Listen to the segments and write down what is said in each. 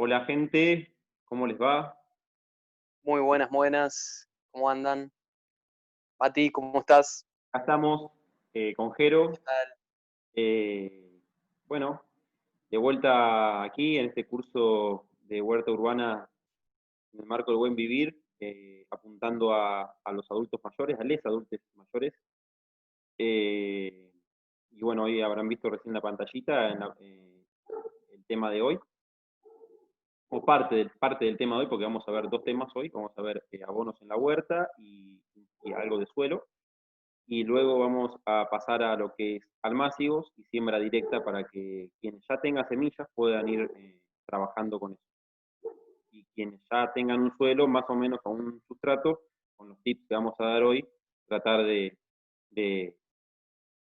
Hola gente, ¿cómo les va? Muy buenas, buenas. ¿Cómo andan? Mati, ¿cómo estás? Acá estamos con ¿Qué Jero. tal? eh, bueno, de vuelta aquí en este curso de huerta urbana en el marco del buen vivir, apuntando a los adultos mayores, a les adultos mayores. Eh, y bueno, hoy habrán visto recién la pantallita el tema de hoy, o parte del tema de hoy, porque vamos a ver dos temas hoy. Vamos a ver abonos en la huerta y algo de suelo. Y luego vamos a pasar a lo que es almácigos y siembra directa para que quienes ya tengan semillas puedan ir trabajando con eso. Y quienes ya tengan un suelo más o menos con un sustrato, con los tips que vamos a dar hoy, tratar de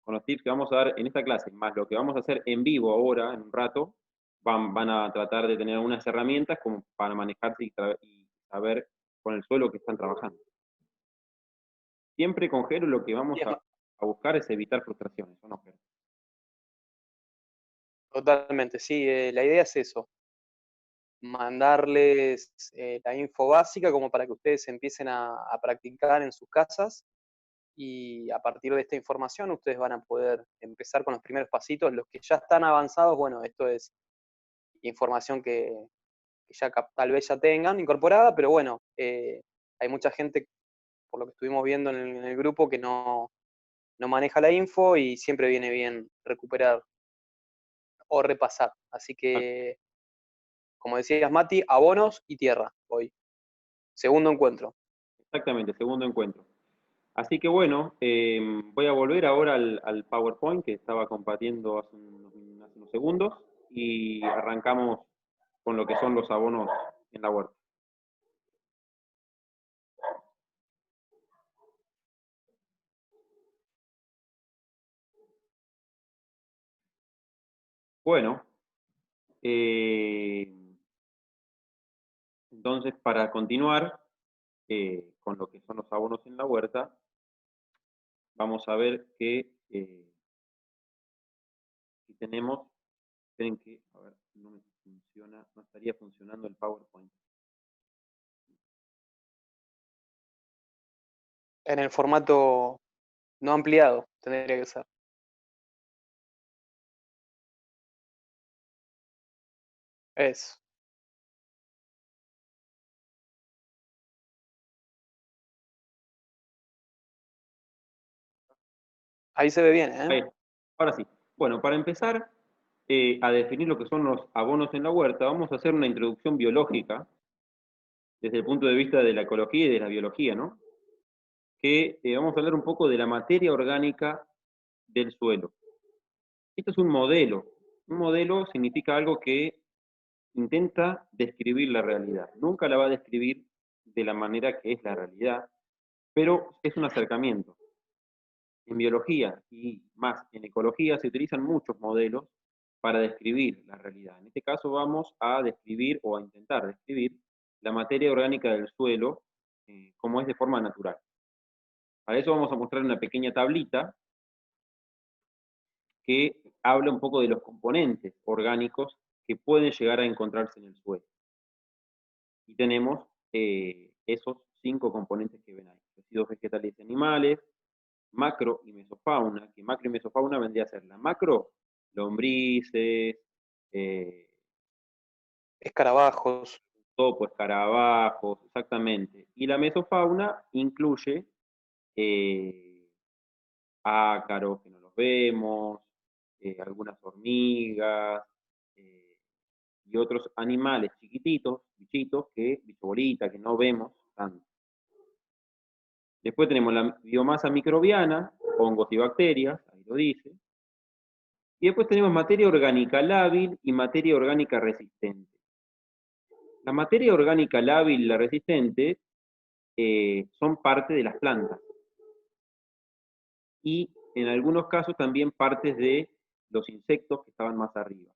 con los tips que vamos a dar en esta clase, más lo que vamos a hacer en vivo ahora, en un rato, van a tratar de tener algunas herramientas como para manejarse y saber con el suelo que están trabajando. Siempre con Jero lo que vamos Bien, a buscar es evitar frustraciones, ¿o no, Jero? totalmente, sí. La idea es eso, mandarles la info básica como para que ustedes empiecen a practicar en sus casas y a partir de esta información ustedes van a poder empezar con los primeros pasitos. Los que ya están avanzados, bueno, esto es información que ya tal vez ya tengan incorporada, pero bueno, hay mucha gente, por lo que estuvimos viendo en el grupo, que no maneja la info y siempre viene bien recuperar o repasar. Así que, como decías, Mati, abonos y tierra hoy. Segundo encuentro. Exactamente, segundo encuentro. Así que bueno, voy a volver ahora al PowerPoint que estaba compartiendo hace unos segundos y arrancamos con lo que son los abonos en la huerta. Bueno, eh, entonces para continuar con lo que son los abonos en la huerta, vamos a ver que si tenemos, esperen que, a ver, no me funciona, no estaría funcionando el PowerPoint. En el formato no ampliado, tendría que ser. Es. Ahí se ve bien, ¿eh? Ahí, ahora sí. Bueno, para empezar a definir lo que son los abonos en la huerta, vamos a hacer una introducción biológica desde el punto de vista de la ecología y de la biología, ¿no? Que vamos a hablar un poco de la materia orgánica del suelo. Esto es un modelo. Un modelo significa algo que intenta describir la realidad. Nunca la va a describir de la manera que es la realidad, pero es un acercamiento. En biología y más en ecología se utilizan muchos modelos para describir la realidad. En este caso vamos a describir o a intentar describir la materia orgánica del suelo como es de forma natural. Para eso vamos a mostrar una pequeña tablita que habla un poco de los componentes orgánicos que pueden llegar a encontrarse en el suelo. Y tenemos esos 5 componentes que ven ahí: residuos vegetales y animales, macro y mesofauna, que macro y mesofauna vendría a ser la macro, lombrices, eh, Escarabajos. topo, escarabajos, exactamente. Y la mesofauna incluye eh, ácaros, que no los vemos, algunas hormigas, eh, y otros animales chiquititos, bichitos, bicho bolita, que no vemos tanto. Después tenemos la biomasa microbiana, hongos y bacterias, ahí lo dice. Y después tenemos materia orgánica lábil y materia orgánica resistente. La materia orgánica lábil y la resistente son parte de las plantas y en algunos casos también partes de los insectos que estaban más arriba.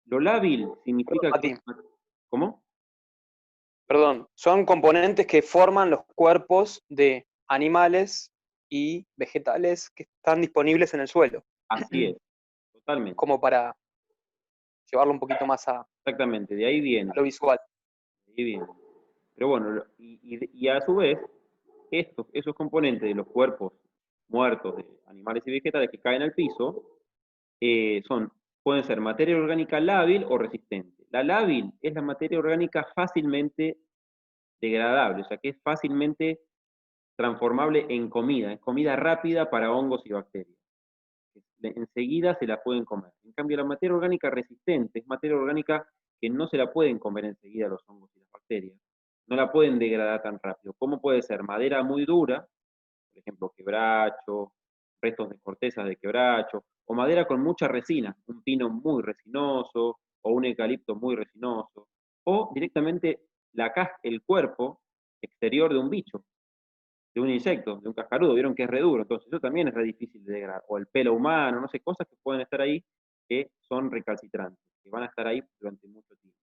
Lo lábil Perdón, significa que es... Mati, ¿Cómo? perdón. Son componentes que forman los cuerpos de animales y vegetales que están disponibles en el suelo, Así es, totalmente. como para llevarlo un poquito más a Exactamente, de ahí viene. lo visual. De ahí viene. Pero bueno, y a su vez, esos componentes de los cuerpos muertos de animales y vegetales que caen al piso pueden ser materia orgánica lábil o resistente. La lábil es la materia orgánica fácilmente degradable, o sea que es fácilmente transformable en comida, es comida rápida para hongos y bacterias. Enseguida se la pueden comer. En cambio, la materia orgánica resistente es materia orgánica que no se la pueden comer enseguida los hongos y las bacterias. No la pueden degradar tan rápido. ¿Cómo puede ser? Madera muy dura, por ejemplo, quebracho, restos de cortezas de quebracho, o madera con mucha resina, un pino muy resinoso, o un eucalipto muy resinoso, o directamente el cuerpo exterior de un bicho, de un insecto, de un cascarudo, vieron que es re duro, entonces eso también es re difícil de degradar, o el pelo humano, no sé, cosas que pueden estar ahí que son recalcitrantes, que van a estar ahí durante mucho tiempo.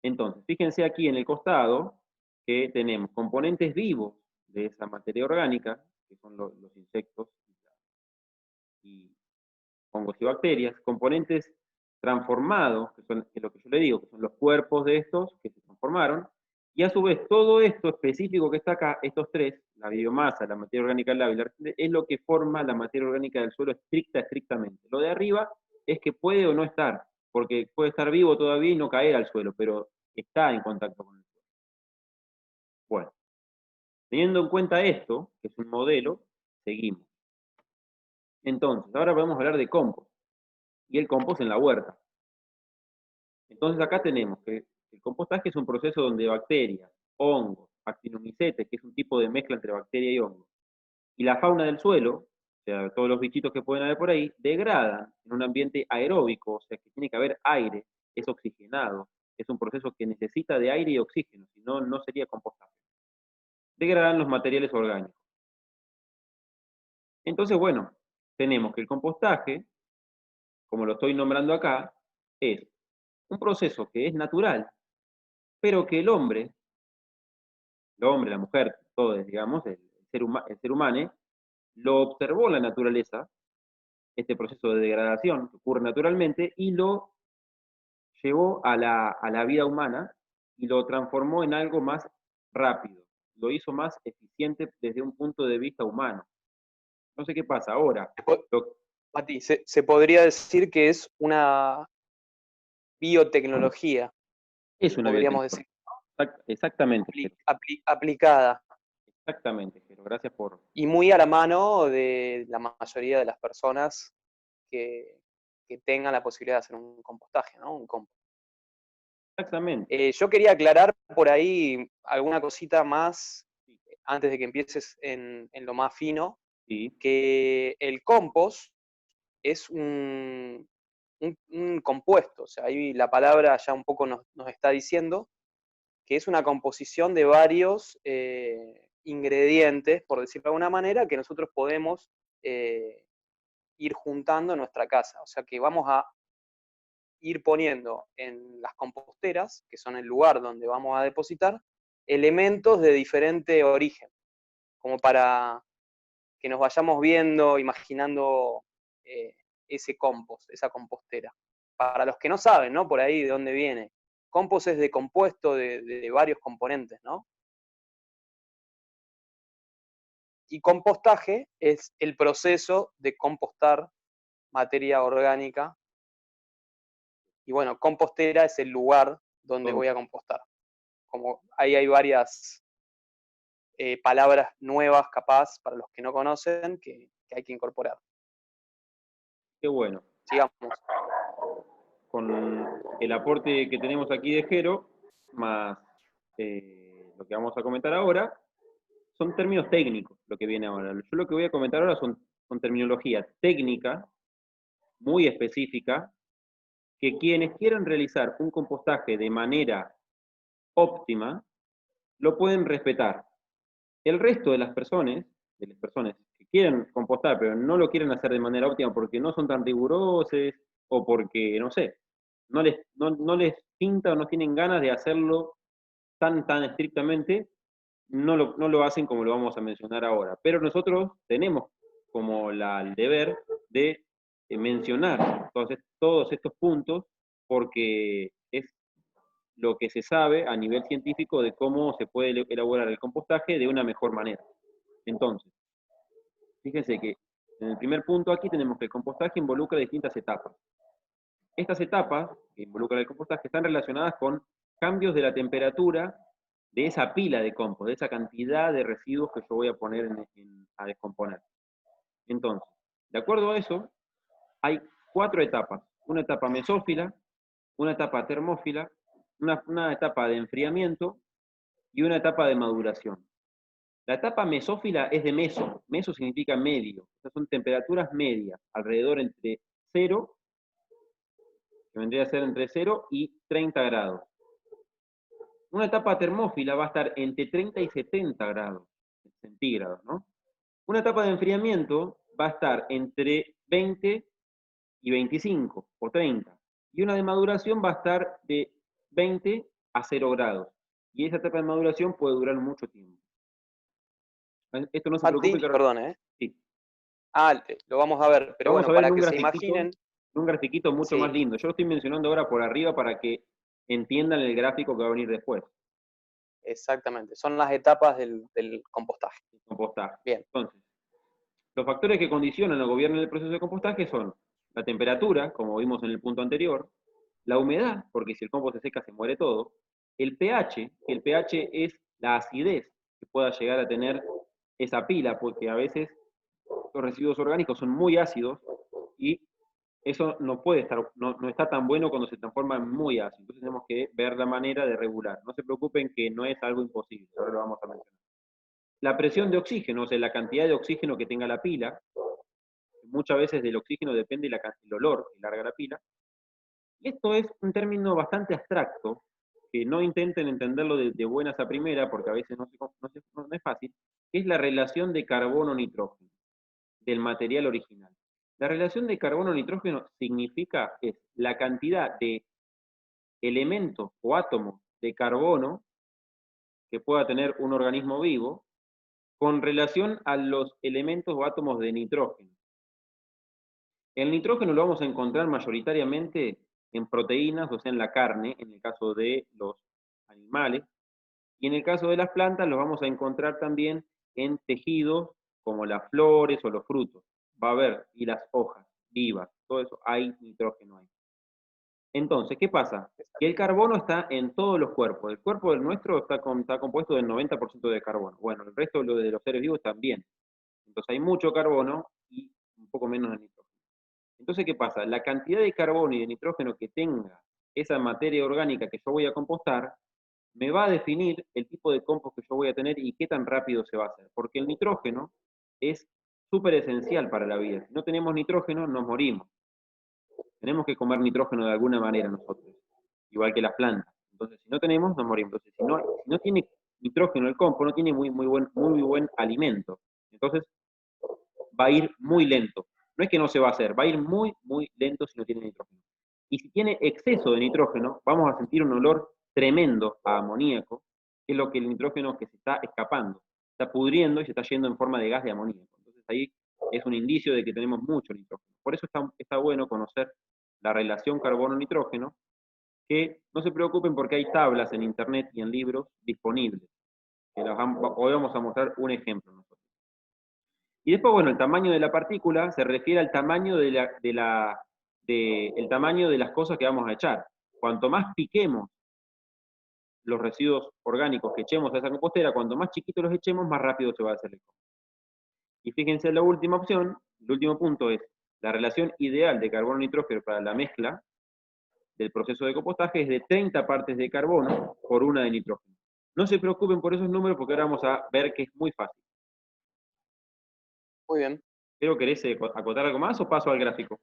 Entonces, fíjense aquí en el costado que tenemos componentes vivos de esa materia orgánica, que son los insectos y hongos y bacterias, componentes transformados, que es lo que yo le digo, que son los cuerpos de estos que se transformaron, y a su vez todo esto específico que está acá, estos tres, la biomasa, la materia orgánica lábil, es lo que forma la materia orgánica del suelo estrictamente. Lo de arriba es que puede o no estar, porque puede estar vivo todavía y no caer al suelo, pero está en contacto con el suelo. Bueno, teniendo en cuenta esto, que es un modelo, seguimos. Entonces, ahora vamos a hablar de compost, y el compost en la huerta. Entonces acá tenemos que el compostaje es un proceso donde bacterias, hongos, actinomycetes, que es un tipo de mezcla entre bacteria y hongo, y la fauna del suelo, o sea, todos los bichitos que pueden haber por ahí, degradan en un ambiente aeróbico, o sea, que tiene que haber aire, es oxigenado, es un proceso que necesita de aire y oxígeno, si no, no sería compostaje. Degradan los materiales orgánicos. Entonces, bueno, tenemos que el compostaje, como lo estoy nombrando acá, es un proceso que es natural, pero que el hombre, la mujer, todos, digamos, el ser humano, lo observó en la naturaleza, este proceso de degradación que ocurre naturalmente, y lo llevó a la vida humana y lo transformó en algo más rápido, lo hizo más eficiente desde un punto de vista humano. No sé qué pasa ahora. Mati, se podría decir que es una biotecnología, Es una podríamos biotecnología. decir, Exactamente, aplicada. exactamente, Jero. Gracias por... Y muy a la mano de la mayoría de las personas que tengan la posibilidad de hacer un compostaje, ¿no? Un compost. Exactamente. Yo quería aclarar por ahí alguna cosita más, antes de que empieces en lo más fino, Sí. que el compost es un compuesto, o sea, ahí la palabra ya un poco nos está diciendo que es una composición de varios ingredientes, por decirlo de alguna manera, que nosotros podemos ir juntando en nuestra casa. O sea que vamos a ir poniendo en las composteras, que son el lugar donde vamos a depositar, elementos de diferente origen, como para que nos vayamos viendo, imaginando ese compost, esa compostera. Para los que no saben, ¿no? Por ahí de dónde viene. Compost es de compuesto de varios componentes, ¿no? Y compostaje es el proceso de compostar materia orgánica. Y bueno, compostera es el lugar donde voy a compostar. Como ahí hay varias palabras nuevas, capaz, para los que no conocen, que hay que incorporar. Qué bueno. Sigamos. Con el aporte que tenemos aquí de Jero, más lo que vamos a comentar ahora, son términos técnicos lo que viene ahora. Yo lo que voy a comentar ahora son terminología técnica, muy específica, que quienes quieran realizar un compostaje de manera óptima, lo pueden respetar. El resto de las personas que quieren compostar, pero no lo quieren hacer de manera óptima porque no son tan rigurosos o porque, no sé, no les pinta o no tienen ganas de hacerlo tan estrictamente, no lo hacen como lo vamos a mencionar ahora. Pero nosotros tenemos como el deber de mencionar todos estos puntos porque es lo que se sabe a nivel científico de cómo se puede elaborar el compostaje de una mejor manera. Entonces, fíjense que en el primer punto aquí tenemos que el compostaje involucra distintas etapas. Estas etapas que involucran el compostaje están relacionadas con cambios de la temperatura de esa pila de compost, de esa cantidad de residuos que yo voy a poner a descomponer. Entonces, de acuerdo a eso, hay 4 etapas. Una etapa mesófila, una etapa termófila, una etapa de enfriamiento y una etapa de maduración. La etapa mesófila es de meso. Meso significa medio. Estas son temperaturas medias, alrededor entre 0, que vendría a ser entre 0 y 30 grados. Una etapa termófila va a estar entre 30 y 70 grados centígrados, ¿no? Una etapa de enfriamiento va a estar entre 20 y 25 o 30. Y una de maduración va a estar de 20 a 0 grados. Y esa etapa de maduración puede durar mucho tiempo. Esto no se preocupe. Mati, perdón, ¿eh? Sí. Lo vamos a ver, pero Vamos a bueno, ver para que se imaginen. un grafiquito mucho Sí, más lindo. Yo lo estoy mencionando ahora por arriba para que entiendan el gráfico que va a venir después. exactamente. Son las etapas del compostaje. Compostaje. Bien. Entonces, los factores que condicionan o gobiernan el proceso de compostaje son la temperatura, como vimos en el punto anterior, la humedad, porque si el compost se seca se muere todo, el pH, que el pH es la acidez que pueda llegar a tener esa pila, porque a veces los residuos orgánicos son muy ácidos y eso no puede estar, no está tan bueno cuando se transforma en muy ácido. Entonces tenemos que ver la manera de regular. No se preocupen que no es algo imposible, ahora lo vamos a mencionar. La presión de oxígeno, o sea, la cantidad de oxígeno que tenga la pila, muchas veces del oxígeno depende el olor que larga la pila. Y esto es un término bastante abstracto, que no intenten entenderlo de buenas a primera, porque a veces no es fácil, que es la relación de carbono-nitrógeno del material original. La relación de carbono-nitrógeno significa es la cantidad de elementos o átomos de carbono que pueda tener un organismo vivo con relación a los elementos o átomos de nitrógeno. El nitrógeno lo vamos a encontrar mayoritariamente en proteínas, o sea, en la carne, en el caso de los animales, y en el caso de las plantas lo vamos a encontrar también en tejidos como las flores o los frutos. Va a haber, y las hojas vivas, todo eso, hay nitrógeno ahí. Entonces, ¿qué pasa? Que el carbono está en todos los cuerpos. El cuerpo del nuestro está compuesto del 90% de carbono. Bueno, el resto de los seres vivos también. Entonces hay mucho carbono y un poco menos de nitrógeno. Entonces, ¿qué pasa? La cantidad de carbono y de nitrógeno que tenga esa materia orgánica que yo voy a compostar, me va a definir el tipo de compost que yo voy a tener y qué tan rápido se va a hacer. Porque el nitrógeno es súper esencial para la vida. Si no tenemos nitrógeno, nos morimos. Tenemos que comer nitrógeno de alguna manera nosotros, igual que las plantas. Entonces, si no tenemos, nos morimos. Entonces, si no tiene nitrógeno el compost, no tiene muy buen alimento. Entonces, va a ir muy lento. No es que no se va a hacer, va a ir muy lento si no tiene nitrógeno. Y si tiene exceso de nitrógeno, vamos a sentir un olor tremendo a amoníaco, que es lo que el nitrógeno que se está escapando, está pudriendo y se está yendo en forma de gas de amoníaco. Entonces ahí es un indicio de que tenemos mucho nitrógeno. Por eso está bueno conocer la relación carbono-nitrógeno, que no se preocupen porque hay tablas en internet y en libros disponibles. Hoy vamos a mostrar un ejemplo nosotros. Y después, bueno, el tamaño de la partícula se refiere al tamaño el tamaño de las cosas que vamos a echar. Cuanto más piquemos los residuos orgánicos que echemos a esa compostera, cuanto más chiquitos los echemos, más rápido se va a hacer el compost. Y fíjense la última opción, el último punto es la relación ideal de carbono-nitrógeno para la mezcla del proceso de compostaje es de 30 partes de carbono por una de nitrógeno. No se preocupen por esos números porque ahora vamos a ver que es muy fácil. Muy bien. ¿Pero querés acotar algo más o paso al gráfico?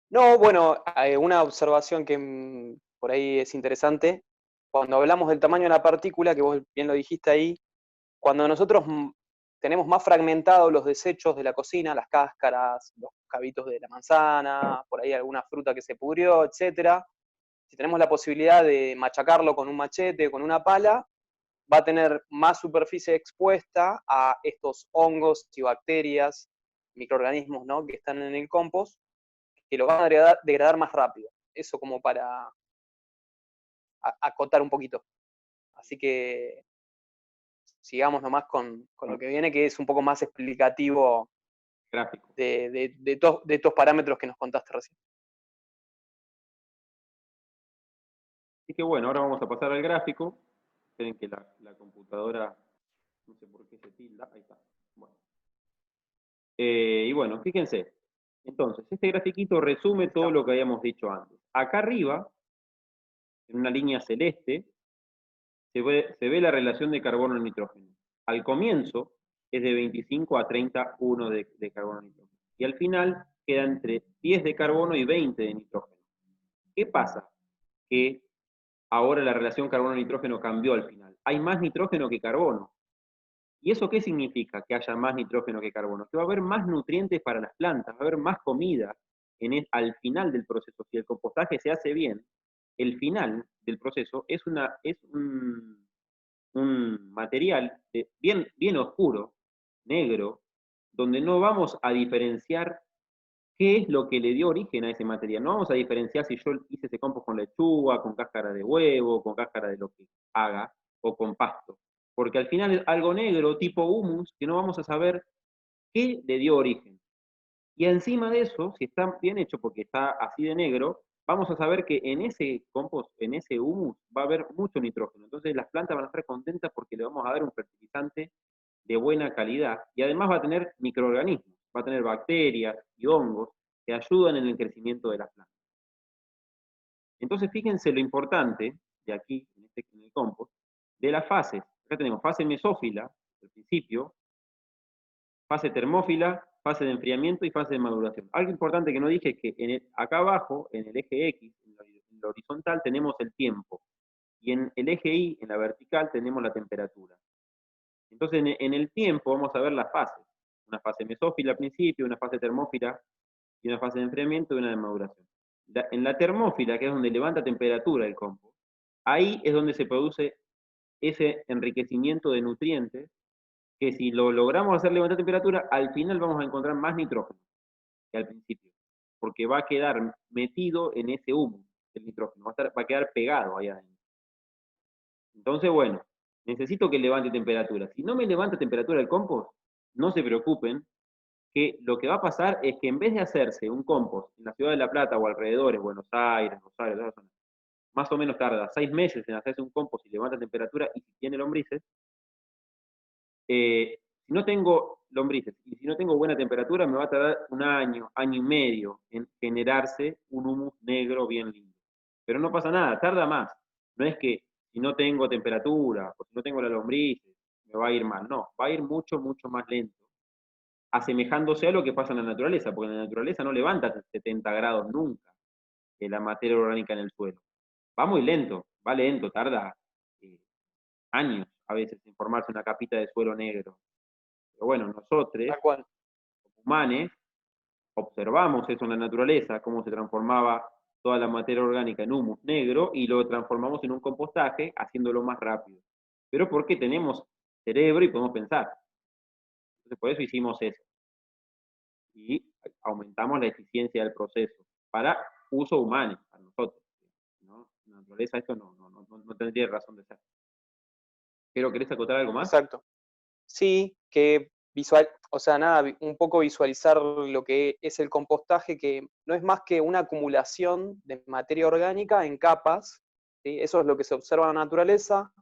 No, bueno, una observación que por ahí es interesante. Cuando hablamos del tamaño de la partícula, que vos bien lo dijiste ahí, cuando nosotros tenemos más fragmentados los desechos de la cocina, las cáscaras, los cabitos de la manzana, por ahí alguna fruta que se pudrió, etcétera, si tenemos la posibilidad de machacarlo con un machete, con una pala, va a tener más superficie expuesta a estos hongos y bacterias, microorganismos, ¿no?, que están en el compost, que lo van a degradar más rápido. eso como para acotar un poquito. Así que sigamos nomás con lo que viene, que es un poco más explicativo Gráfico. de estos parámetros que nos contaste recién. Así que bueno, ahora vamos a pasar al gráfico. Esperen que la computadora, no sé por qué se tilda, ahí está. Bueno. Y bueno, fíjense. Entonces, este grafiquito resume todo lo que habíamos dicho antes. Acá arriba, en una línea celeste, se ve la relación de carbono-nitrógeno. Al comienzo es de 25 a 31 de carbono-nitrógeno. Y al final queda entre 10 de carbono y 20 de nitrógeno. ¿Qué pasa? Que ahora la relación carbono-nitrógeno cambió al final. Hay más nitrógeno que carbono. ¿Y eso qué significa que haya más nitrógeno que carbono? Que va a haber más nutrientes para las plantas, va a haber más comida al final del proceso. Si el compostaje se hace bien, el final del proceso es un material bien oscuro, negro, donde no vamos a diferenciar qué es lo que le dio origen a ese material. No vamos a diferenciar si yo hice ese compost con lechuga, con cáscara de huevo, con cáscara de lo que haga, o con pasto. Porque al final es algo negro, tipo humus, que no vamos a saber qué le dio origen. Y encima de eso, si está bien hecho porque está así de negro, vamos a saber que en ese compost, en ese humus, va a haber mucho nitrógeno. Entonces las plantas van a estar contentas porque le vamos a dar un fertilizante de buena calidad y además va a tener microorganismos, va a tener bacterias y hongos que ayudan en el crecimiento de las plantas. Entonces fíjense lo importante de aquí, en el compost, de las fases. Acá tenemos fase mesófila, al principio, fase termófila, fase de enfriamiento y fase de maduración. Algo importante que no dije es que acá abajo, en el eje X, en la horizontal, tenemos el tiempo. Y en el eje Y, en la vertical, tenemos la temperatura. Entonces, en el tiempo vamos a ver las fases. Una fase mesófila al principio, una fase termófila y una fase de enfriamiento y una de maduración. En la termófila, que es donde levanta temperatura el compost, ahí es donde se produce ese enriquecimiento de nutrientes que si lo logramos hacer levantar temperatura, al final vamos a encontrar más nitrógeno que al principio, porque va a quedar metido en ese humo, el nitrógeno, va a quedar pegado ahí adentro. Entonces, bueno, necesito que levante temperatura. Si no me levanta temperatura el compost, no se preocupen, que lo que va a pasar es que en vez de hacerse un compost en la ciudad de La Plata o alrededores, Buenos Aires, Rosario, toda la zona, más o menos tarda 6 meses en hacerse un compost y levanta temperatura, y si tiene lombrices, si no tengo lombrices y si no tengo buena temperatura, me va a tardar un año, año y medio en generarse un humus negro bien lindo. Pero no pasa nada, tarda más. No es que si no tengo temperatura o si no tengo las lombrices, me va a ir mal. No, va a ir mucho, mucho más lento, asemejándose a lo que pasa en la naturaleza, porque en la naturaleza no levanta 70 grados nunca la materia orgánica en el suelo. Va lento, tarda años a veces en formarse una capita de suelo negro. Pero bueno, nosotros, Tal cual. humanos, observamos eso en la naturaleza, cómo se transformaba toda la materia orgánica en humus negro y lo transformamos en un compostaje haciéndolo más rápido. Pero porque tenemos cerebro y podemos pensar. Entonces por eso hicimos eso. Y aumentamos la eficiencia del proceso para uso humano, para nosotros. ¿No? En la naturaleza esto no tendría razón de ser. ¿Pero querés acotar algo más? Exacto. Sí, que o sea, nada, un poco visualizar lo que es el compostaje, que no es más que una acumulación de materia orgánica en capas, ¿sí? Eso es lo que se observa en la naturaleza,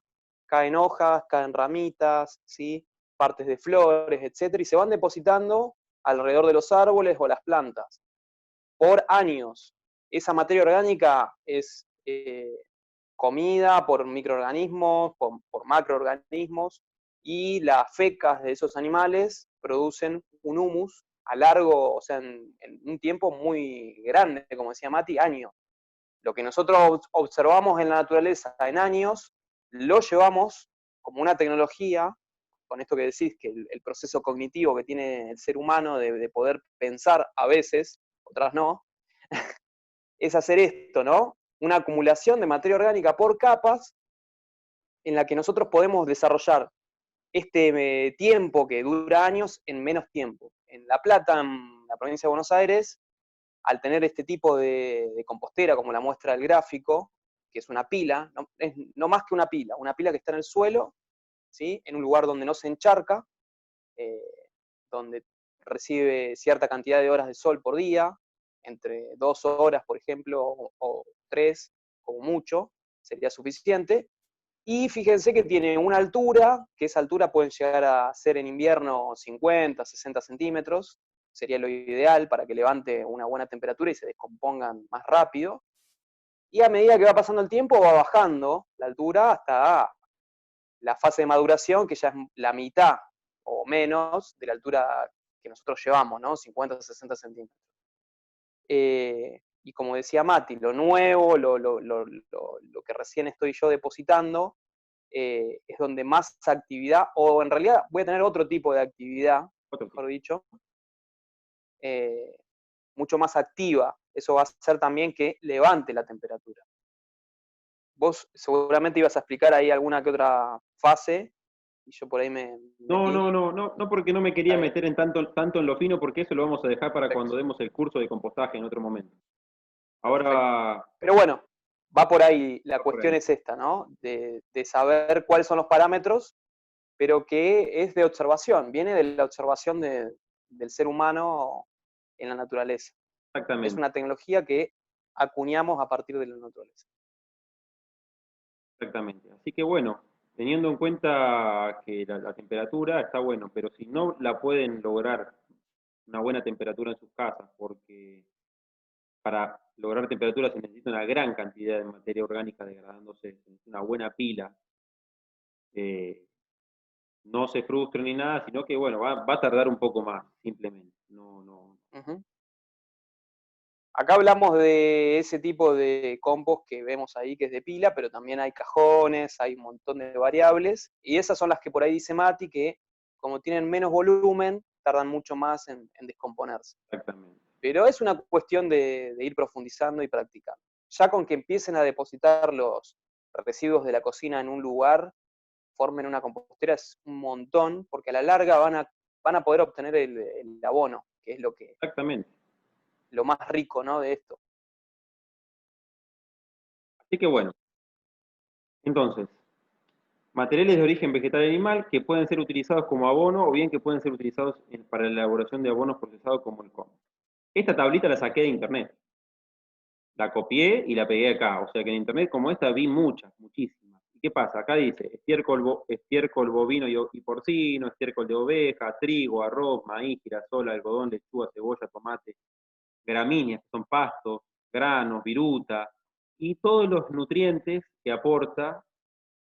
caen hojas, caen ramitas, ¿sí? Partes de flores, etcétera, y se van depositando alrededor de los árboles o las plantas por años. Esa materia orgánica es comida por microorganismos, por macroorganismos, y las fecas de esos animales producen un humus a largo, o sea, en un tiempo muy grande, como decía Mati, años. Lo que nosotros observamos en la naturaleza en años, lo llevamos como una tecnología, con esto que decís, que el proceso cognitivo que tiene el ser humano de poder pensar a veces, otras no, es hacer esto, ¿no? Una acumulación de materia orgánica por capas en la que nosotros podemos desarrollar este tiempo que dura años en menos tiempo. En La Plata, en la provincia de Buenos Aires, al tener este tipo de compostera, como la muestra del gráfico, que es una pila, es no más que una pila que está en el suelo, ¿sí? En un lugar donde no se encharca, eh, donde recibe cierta cantidad de horas de sol por día, entre 2 horas, por ejemplo, o 3, como mucho, sería suficiente. Y fíjense que tiene una altura, que esa altura puede llegar a ser en invierno 50, 60 centímetros, sería lo ideal para que levante una buena temperatura y se descompongan más rápido. Y a medida que va pasando el tiempo va bajando la altura hasta la fase de maduración, que ya es la mitad o menos de la altura que nosotros llevamos, ¿no? 50 60 centímetros. Y como decía Mati, lo nuevo, lo que recién estoy yo depositando, es donde más actividad, o en realidad voy a tener otro tipo de actividad, mejor dicho, mucho más activa. Eso va a hacer también que levante la temperatura. Vos seguramente ibas a explicar ahí alguna que otra fase, y yo por ahí me No, metí. no, no, no, no porque no me quería meter en tanto en lo fino, porque eso lo vamos a dejar para Perfecto, cuando demos el curso de compostaje en otro momento. perfecto. Ahora, Pero bueno, va por ahí, la va por cuestión ahí. es esta, ¿no? De saber cuáles son los parámetros, pero que es de observación, viene de la observación del ser humano en la naturaleza. Es Exactamente, una tecnología que acuñamos a partir de la naturaleza. exactamente. Así que bueno, teniendo en cuenta que la temperatura está bueno, pero si no la pueden lograr una buena temperatura en sus casas, porque para lograr temperatura se necesita una gran cantidad de materia orgánica degradándose, se necesita una buena pila. eh, no se frustren ni nada, sino que bueno, va a tardar un poco más, simplemente. No, no. Ujú. Acá hablamos de ese tipo de compost que vemos ahí, que es de pila, pero también hay cajones, hay un montón de variables, y esas son las que por ahí dice Mati, que como tienen menos volumen, tardan mucho más en descomponerse. Exactamente. Pero es una cuestión de ir profundizando y practicando. Ya con que empiecen a depositar los residuos de la cocina en un lugar, formen una compostera, es un montón, porque a la larga van a poder obtener el abono, que es Exactamente. lo más rico, ¿no?, de esto. Así que bueno, entonces, materiales de origen vegetal y animal que pueden ser utilizados como abono o bien que pueden ser utilizados para la elaboración de abonos procesados como el compost. Esta tablita la saqué de internet. La copié y la pegué acá. O sea que en internet como esta vi muchas, muchísimas. ¿Y qué pasa? Acá dice estiércol bovino y porcino, estiércol de oveja, trigo, arroz, maíz, girasol, algodón, lechuga, cebolla, tomate, gramíneas, que son pastos, granos, viruta, y todos los nutrientes que aporta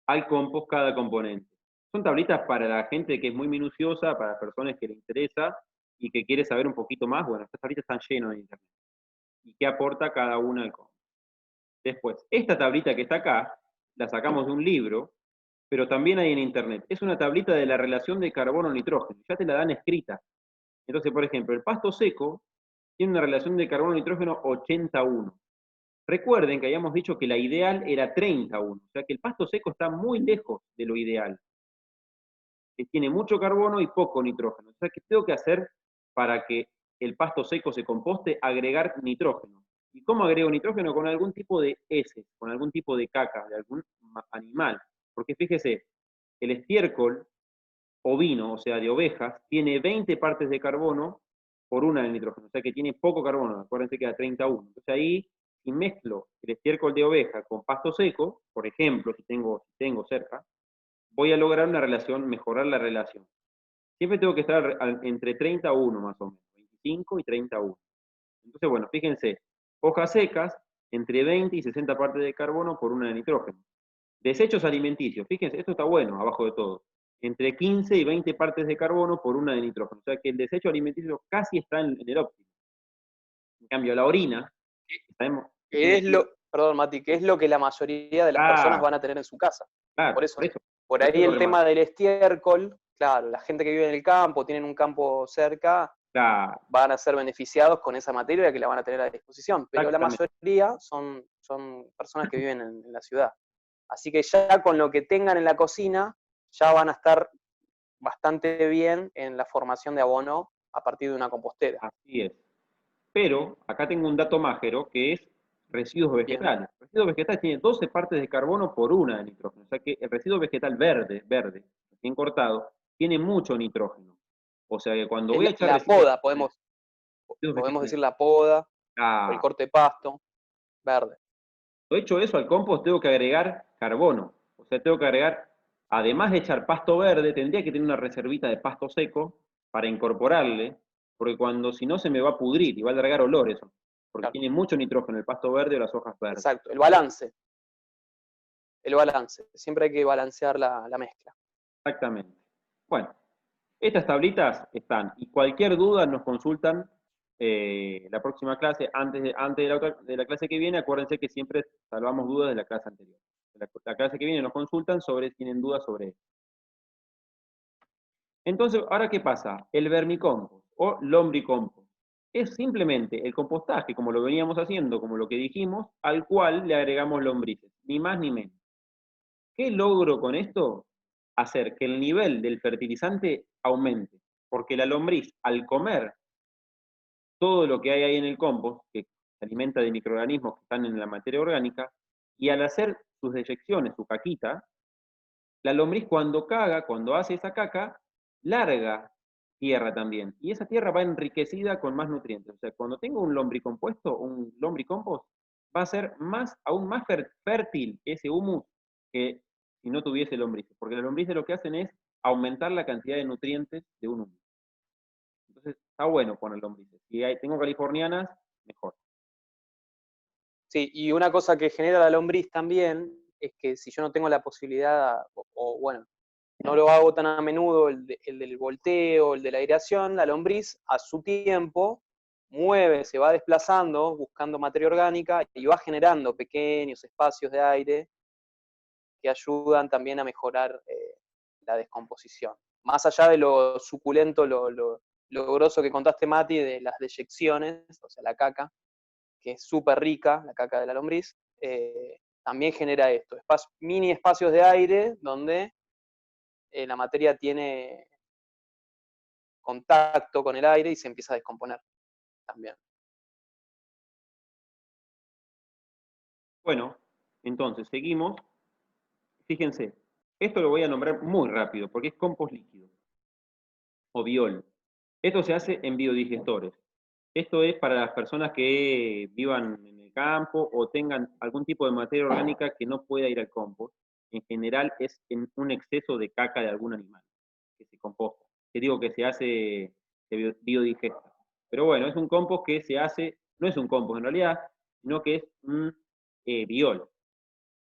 al compost cada componente. Son tablitas para la gente que es muy minuciosa, para personas que le interesa y que quiere saber un poquito más. Bueno, estas tablitas están llenas de internet. ¿Y qué aporta cada una al compost? Después, esta tablita que está acá, la sacamos de un libro, pero también hay en internet. Es una tablita de la relación de carbono-nitrógeno. Ya te la dan escrita. Entonces, por ejemplo, el pasto seco tiene una relación de carbono-nitrógeno 81. Recuerden que habíamos dicho que la ideal era 31, o sea que el pasto seco está muy lejos de lo ideal, que tiene mucho carbono y poco nitrógeno. O sea, ¿qué tengo que hacer para que el pasto seco se composte? Agregar nitrógeno. ¿Y cómo agrego nitrógeno? Con algún tipo de heces, con algún tipo de caca, de algún animal. Porque fíjese, el estiércol ovino, o sea, de ovejas, tiene 20 partes de carbono por una de nitrógeno, o sea que tiene poco carbono, acuérdense que da 31. Entonces ahí, si mezclo el estiércol de oveja con pasto seco, por ejemplo, si tengo cerca, voy a lograr una relación, mejorar la relación. Siempre tengo que estar entre 31 más o menos, 25 y 31. Entonces, bueno, fíjense, hojas secas, entre 20 y 60 partes de carbono por una de nitrógeno. Desechos alimenticios, fíjense, esto está bueno, abajo de todo. Entre 15 y 20 partes de carbono por una de nitrógeno. O sea que el desecho alimenticio casi está en el óptimo. En cambio, la orina, sabemos, dijimos que... Perdón, Mati, que es lo que la mayoría de las personas Claro, van a tener en su casa. claro, Por eso, por por eso ahí lo el tema remarco. del estiércol, claro, la gente que vive en el campo, tienen un campo cerca, Claro, van a ser beneficiados con esa materia que la van a tener a disposición, pero la exactamente, mayoría son personas que viven en la ciudad. Así que ya con lo que tengan en la cocina, ya van a estar bastante bien en la formación de abono a partir de una compostera. así es. Pero acá tengo un dato mágero que es residuos Bien. vegetales. Residuos vegetales tiene 12 partes de carbono por una de nitrógeno. O sea que el residuo vegetal verde, recién cortado, tiene mucho nitrógeno. O sea que cuando Es voy a echar la residuos poda, podemos vegetales, decir la poda, o el ah, corte de pasto, verde. hecho eso al compost, tengo que agregar carbono. O sea, tengo que agregar, además de echar pasto verde, tendría que tener una reservita de pasto seco para incorporarle, porque cuando si no se me va a pudrir y va a largar olor eso, porque Claro, tiene mucho nitrógeno el pasto verde o las hojas verdes. exacto. El balance. El balance. Siempre hay que balancear la mezcla. Exactamente. Bueno, estas tablitas están, y cualquier duda nos consultan la próxima clase, antes de de la clase que viene, acuérdense que siempre salvamos dudas de la clase anterior. La clase que viene nos consultan sobre si tienen dudas sobre esto. Entonces, ¿ahora qué pasa? El vermicompost o lombricompost es simplemente el compostaje, como lo veníamos haciendo, como lo que dijimos, al cual le agregamos lombrices, ni más ni menos. ¿Qué logro con esto? Hacer que el nivel del fertilizante aumente, porque la lombriz, al comer todo lo que hay ahí en el compost, que se alimenta de microorganismos que están en la materia orgánica, y al hacer sus deyecciones, su caquita, la lombriz cuando caga, cuando hace esa caca, larga tierra también. Y esa tierra va enriquecida con más nutrientes. O sea, cuando tengo un lombricompuesto, un lombricompost, va a ser aún más fértil ese humus que si no tuviese lombrices. Porque las lombrices lo que hacen es aumentar la cantidad de nutrientes de un humus. Entonces, está bueno poner lombrices. Si tengo californianas, mejor. Sí, y una cosa que genera la lombriz también es que si yo no tengo la posibilidad, bueno, no lo hago tan a menudo el del volteo, el de la aireación, la lombriz a su tiempo mueve, se va desplazando, buscando materia orgánica y va generando pequeños espacios de aire que ayudan también a mejorar la descomposición. Más allá de lo suculento, lo grosso que contaste, Mati, de las deyecciones, o sea, la caca, que es súper rica, la caca de la lombriz, también genera esto, mini espacios de aire donde la materia tiene contacto con el aire y se empieza a descomponer también. Bueno, entonces seguimos. Fíjense, esto lo voy a nombrar muy rápido porque es compost líquido o biol. Esto se hace en biodigestores. Esto es para las personas que vivan en el campo o tengan algún tipo de materia orgánica que no pueda ir al compost. En general es en un exceso de caca de algún animal que se composta. Te digo que se hace, se biodigesta. Pero bueno, es un compost que se hace, no es un compost en realidad, sino que es un biol,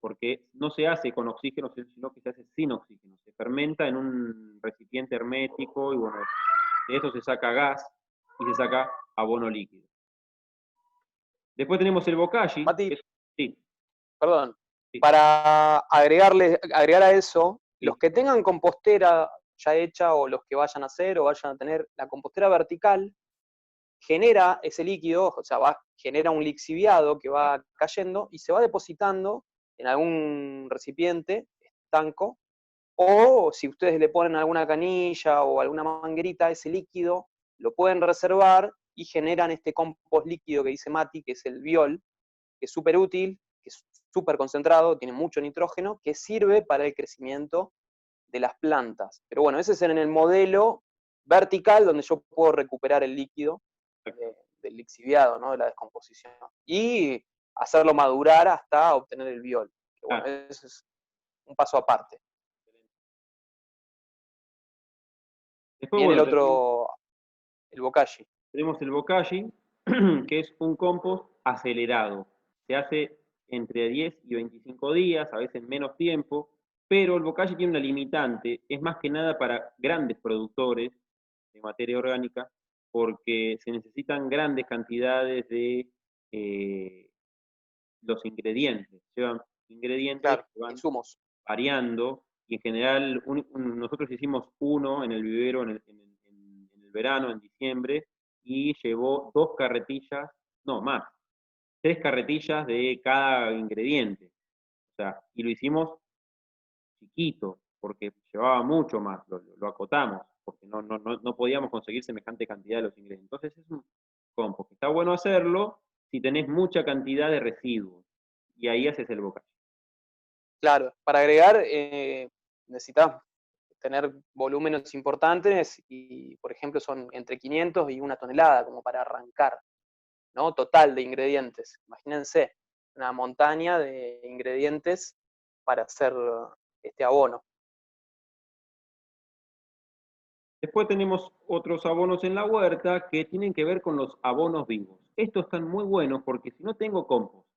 porque no se hace con oxígeno, sino que se hace sin oxígeno. Se fermenta en un recipiente hermético y bueno, de eso se saca gas y se saca abono líquido. Después tenemos el bokashi. Mati, Sí, perdón, sí, para agregar a eso, sí. los que tengan compostera ya hecha o los que vayan a hacer o vayan a tener la compostera vertical, genera ese líquido, o sea, genera un lixiviado que va cayendo y se va depositando en algún recipiente, estanco, o si ustedes le ponen alguna canilla o alguna manguerita, ese líquido lo pueden reservar y generan este compost líquido que dice Mati, que es el biol, que es súper útil, que es súper concentrado, tiene mucho nitrógeno, que sirve para el crecimiento de las plantas. Pero bueno, ese es en el modelo vertical donde yo puedo recuperar el líquido del lixiviado, ¿no? De la descomposición. Y hacerlo madurar hasta obtener el biol. Que bueno, Ah, ese es un paso aparte. después, Viene bueno, el otro, el bokashi. tenemos el bokashi, que es un compost acelerado. Se hace entre 10 y 25 días, a veces menos tiempo, pero el bokashi tiene una limitante, es más que nada para grandes productores de materia orgánica, porque se necesitan grandes cantidades de los ingredientes. Llevan ingredientes Claro, que van insumos. variando y en general nosotros hicimos uno en el vivero en el verano, en diciembre, y llevó 2 carretillas, no más, 3 carretillas de cada ingrediente. O sea, y lo hicimos chiquito, porque llevaba mucho más, lo acotamos, porque no podíamos conseguir semejante cantidad de los ingredientes. Entonces compost. Está bueno hacerlo si tenés mucha cantidad de residuos, y ahí haces el bocage. Claro, para agregar necesitas tener volúmenes importantes y, por ejemplo, son entre 500 y 1 tonelada como para arrancar, ¿no? Total de ingredientes. Imagínense una montaña de ingredientes para hacer este abono. Después tenemos otros abonos en la huerta que tienen que ver con los abonos vivos. Estos están muy buenos porque si no tengo compost,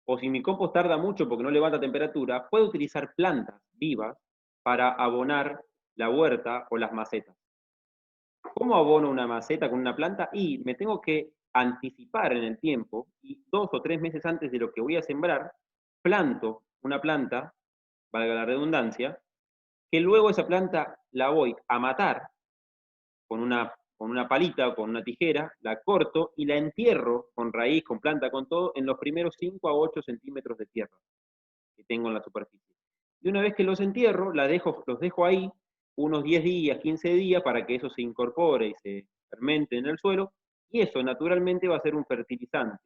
o si mi compost tarda mucho porque no levanta temperatura, puedo utilizar plantas vivas para abonar la huerta o las macetas. ¿Cómo abono una maceta con una planta? Y me tengo que anticipar en el tiempo y 2 o 3 meses antes de lo que voy a sembrar, planto una planta, valga la redundancia, que luego esa planta la voy a matar con una palita o con una tijera, la corto y la entierro con raíz, con planta, con todo, en los primeros 5 a 8 centímetros de tierra que tengo en la superficie. Y una vez que los entierro, los dejo ahí unos 10 días, 15 días para que eso se incorpore y se fermente en el suelo, y eso naturalmente va a ser un fertilizante,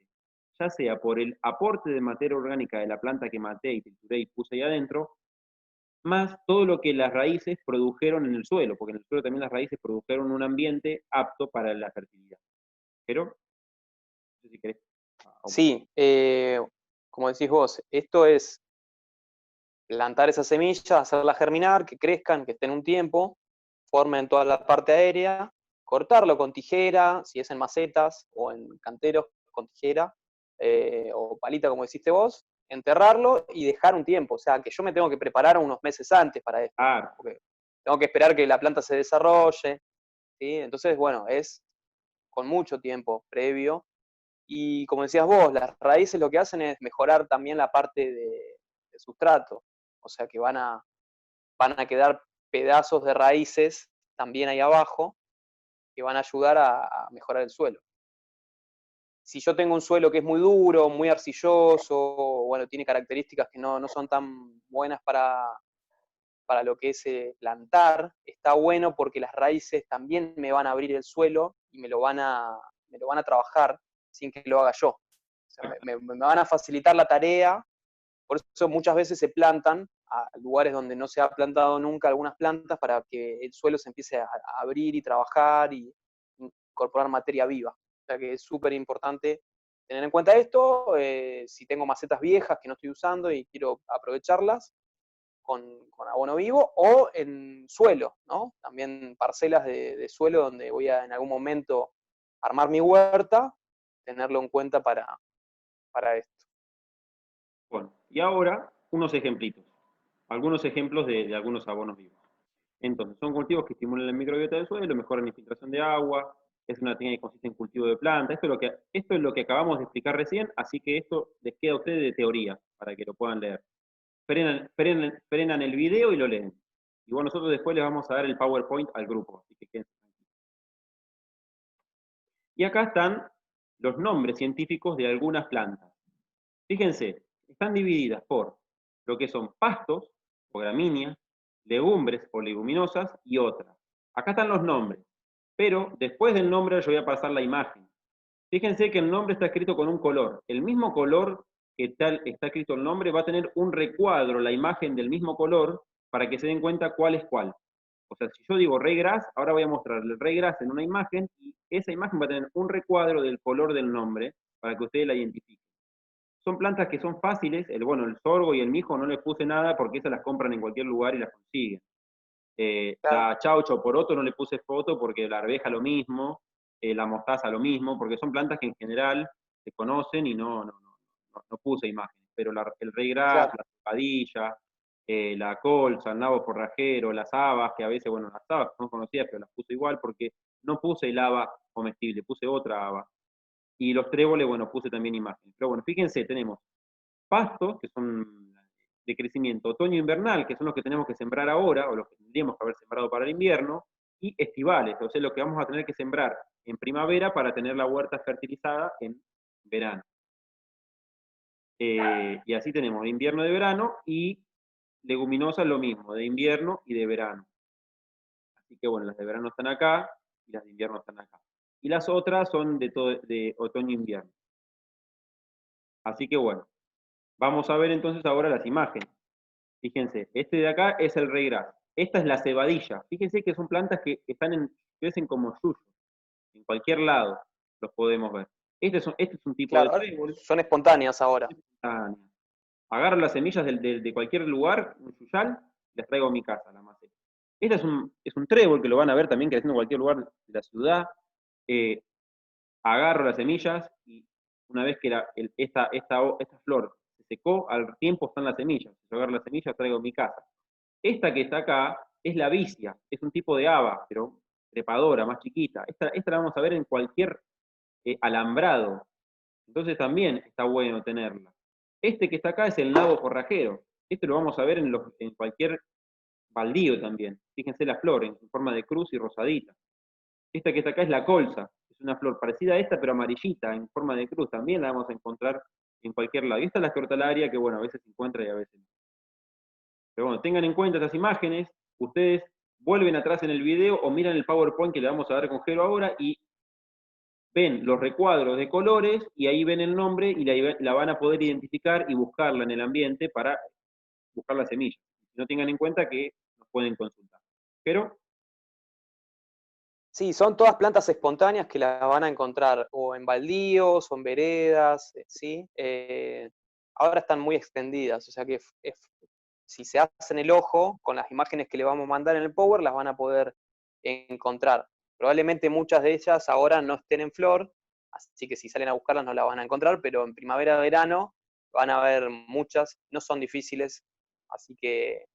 ya sea por el aporte de materia orgánica de la planta que maté y trituré y puse ahí adentro, más todo lo que las raíces produjeron en el suelo, porque en el suelo también las raíces produjeron un ambiente apto para la fertilidad. Pero, no sé si querés aumentar. Sí, como decís vos, esto es plantar esas semillas, hacerlas germinar, que crezcan, que estén un tiempo, formen toda la parte aérea, cortarlo con tijera, si es en macetas o en canteros con tijera, o palita como hiciste vos, enterrarlo y dejar un tiempo. O sea, que yo me tengo que preparar unos meses antes para esto, Ah, porque tengo que esperar que la planta se desarrolle, ¿sí? Entonces, bueno, es con mucho tiempo previo. Y como decías vos, las raíces lo que hacen es mejorar también la parte de sustrato. O sea que van a quedar pedazos de raíces también ahí abajo que van a ayudar a mejorar el suelo. Si yo tengo un suelo que es muy duro, muy arcilloso, bueno, tiene características que no son tan buenas para lo que es plantar, está bueno porque las raíces también me van a abrir el suelo y me lo van a trabajar sin que lo haga yo. O sea, me van a facilitar la tarea, por eso muchas veces se plantan a lugares donde no se ha plantado nunca algunas plantas para que el suelo se empiece a abrir y trabajar y incorporar materia viva. O sea que es súper importante tener en cuenta esto. Si tengo macetas viejas que no estoy usando y quiero aprovecharlas, con abono vivo o en suelo, ¿no? También parcelas de suelo donde voy a en algún momento armar mi huerta, tenerlo en cuenta para esto. bueno, y ahora unos ejemplitos, algunos ejemplos de algunos abonos vivos. Entonces, son cultivos que estimulan la microbiota del suelo, mejoran la infiltración de agua, es una técnica que consiste en cultivo de plantas. Esto es lo que acabamos de explicar recién, así que esto les queda a ustedes de teoría, para que lo puedan leer. Frenan el video y lo leen. Igual nosotros después les vamos a dar el PowerPoint al grupo, así que quédense tranquilos. Y acá están los nombres científicos de algunas plantas. Fíjense, están divididas por lo que son pastos o gramíneas, legumbres o leguminosas y otras. Acá están los nombres, pero después del nombre yo voy a pasar la imagen. Fíjense que el nombre está escrito con un color. El mismo color que tal está escrito el nombre va a tener un recuadro, la imagen del mismo color, para que se den cuenta cuál es cuál. O sea, si yo digo rey-gras, ahora voy a mostrarle el rey-gras en una imagen y esa imagen va a tener un recuadro del color del nombre para que ustedes la identifiquen. Son plantas que son fáciles, el sorgo y el mijo no les puse nada porque esas las compran en cualquier lugar y las consiguen. Claro. La chaucho poroto no le puse foto porque la arveja lo mismo, la mostaza lo mismo, porque son plantas que en general se conocen y no puse imágenes. Pero el rey gras, Claro. la zapadilla, la colza, el nabo forrajero, las habas, que a veces, bueno, las habas son conocidas, pero las puse igual porque no puse el haba comestible, puse otra haba. Y los tréboles, bueno, puse también imágenes. Pero bueno, fíjense, tenemos pastos, que son de crecimiento otoño-invernal, que son los que tenemos que sembrar ahora, o los que tendríamos que haber sembrado para el invierno, y estivales, o sea, lo que vamos a tener que sembrar en primavera para tener la huerta fertilizada en verano. Y así tenemos de invierno de verano y leguminosas lo mismo, de invierno y de verano. Así que bueno, las de verano están acá y las de invierno están acá. y las otras son de otoño-invierno. Así que bueno, vamos a ver entonces ahora las imágenes. Fíjense, este de acá es el reyraz. Esta es la cebadilla. Fíjense que son plantas que crecen como yuyos. En cualquier lado los podemos ver. Este es un tipo de Claro, trébol. son espontáneas ahora. Agarro las semillas de cualquier lugar, un yuyal, y las traigo a mi casa, la maceta. Este es un trébol que lo van a ver también creciendo en cualquier lugar de la ciudad. Eh, Agarro las semillas y una vez que esta flor se secó, al tiempo están las semillas. Yo agarro las semillas, traigo a mi casa. Esta que está acá es la vicia, es un tipo de haba, pero trepadora, más chiquita. Esta la vamos a ver en cualquier alambrado. Entonces también está bueno tenerla. Este que está acá es el nabo forrajero. Este lo vamos a ver en cualquier baldío también. Fíjense la flor en forma de cruz y rosadita. Esta que está acá es la colza. Es una flor parecida a esta, pero amarillita, en forma de cruz. También la vamos a encontrar en cualquier lado. Y esta es la escarlaria, que bueno, a veces se encuentra y a veces no. Pero bueno, tengan en cuenta estas imágenes. Ustedes vuelven atrás en el video o miran el PowerPoint que le vamos a dar con Jero ahora y ven los recuadros de colores y ahí ven el nombre y la van a poder identificar y buscarla en el ambiente para buscar la semilla. No tengan en cuenta que nos pueden consultar. Pero, Sí, son todas plantas espontáneas que las van a encontrar o en baldíos o en veredas, ¿sí? Ahora están muy extendidas, o sea que si se hacen el ojo con las imágenes que le vamos a mandar en el Power, las van a poder encontrar. Probablemente muchas de ellas ahora no estén en flor, así que si salen a buscarlas no las van a encontrar, pero en primavera-verano van a ver muchas, no son difíciles, así que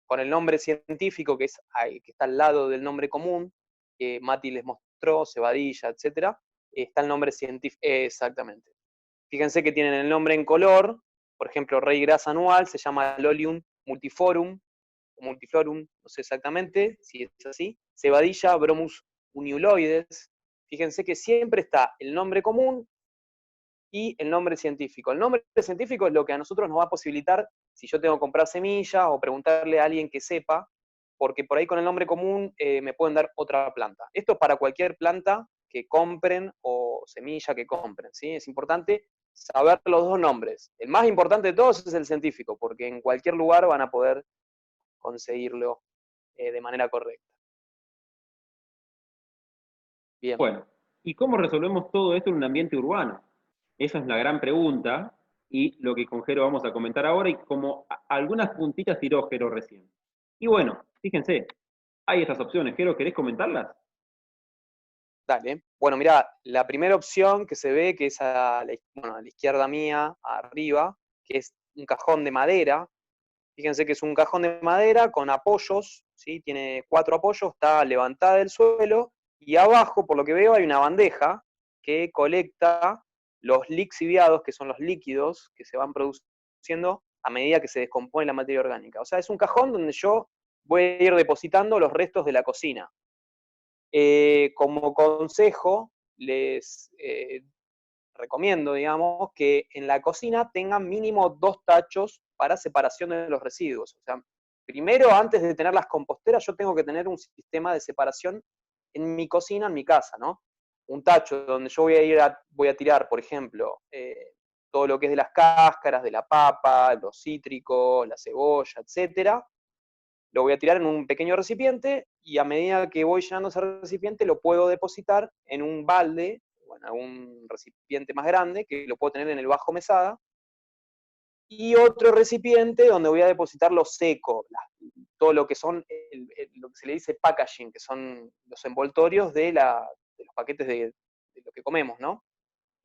con el nombre científico que está al lado del nombre común, que Mati les mostró, cebadilla, etcétera, está el nombre científico, exactamente. Fíjense que tienen el nombre en color, por ejemplo, rey gras anual se llama Lolium multiforum, o multiflorum, no sé exactamente si es así, cebadilla Bromus uniuloides. Fíjense que siempre está el nombre común y el nombre científico. El nombre científico es lo que a nosotros nos va a posibilitar si yo tengo que comprar semillas o preguntarle a alguien que sepa, porque por ahí con el nombre común me pueden dar otra planta. Esto es para cualquier planta que compren o semilla que compren, ¿sí? Es importante saber los dos nombres. El más importante de todos es el científico, porque en cualquier lugar van a poder conseguirlo de manera correcta. Bien. bueno, ¿y cómo resolvemos todo esto en un ambiente urbano? Esa es la gran pregunta y lo que con Jero vamos a comentar ahora y como algunas puntitas tiró Jero recién. Y bueno, fíjense, hay estas opciones. Jero, ¿querés comentarlas? Dale. Bueno, mira, la primera opción que se ve, que es a la izquierda mía, arriba, que es un cajón de madera. Fíjense que es un cajón de madera con apoyos, ¿sí? Tiene 4 apoyos, está levantada del suelo, y abajo, por lo que veo, hay una bandeja que colecta los lixiviados, que son los líquidos que se van produciendo a medida que se descompone la materia orgánica. O sea, es un cajón donde yo voy a ir depositando los restos de la cocina. Como consejo, les recomiendo, digamos, que en la cocina tengan mínimo 2 tachos para separación de los residuos. O sea, primero, antes de tener las composteras, yo tengo que tener un sistema de separación en mi cocina, en mi casa, ¿no? Un tacho donde yo voy a tirar, por ejemplo, todo lo que es de las cáscaras, de la papa, los cítricos, la cebolla, etcétera. Lo voy a tirar en un pequeño recipiente y a medida que voy llenando ese recipiente lo puedo depositar en un balde, bueno, en un recipiente más grande que lo puedo tener en el bajo mesada, y otro recipiente donde voy a depositar lo seco, todo lo que son, lo que se le dice packaging, que son los envoltorios de los paquetes de lo que comemos, ¿no?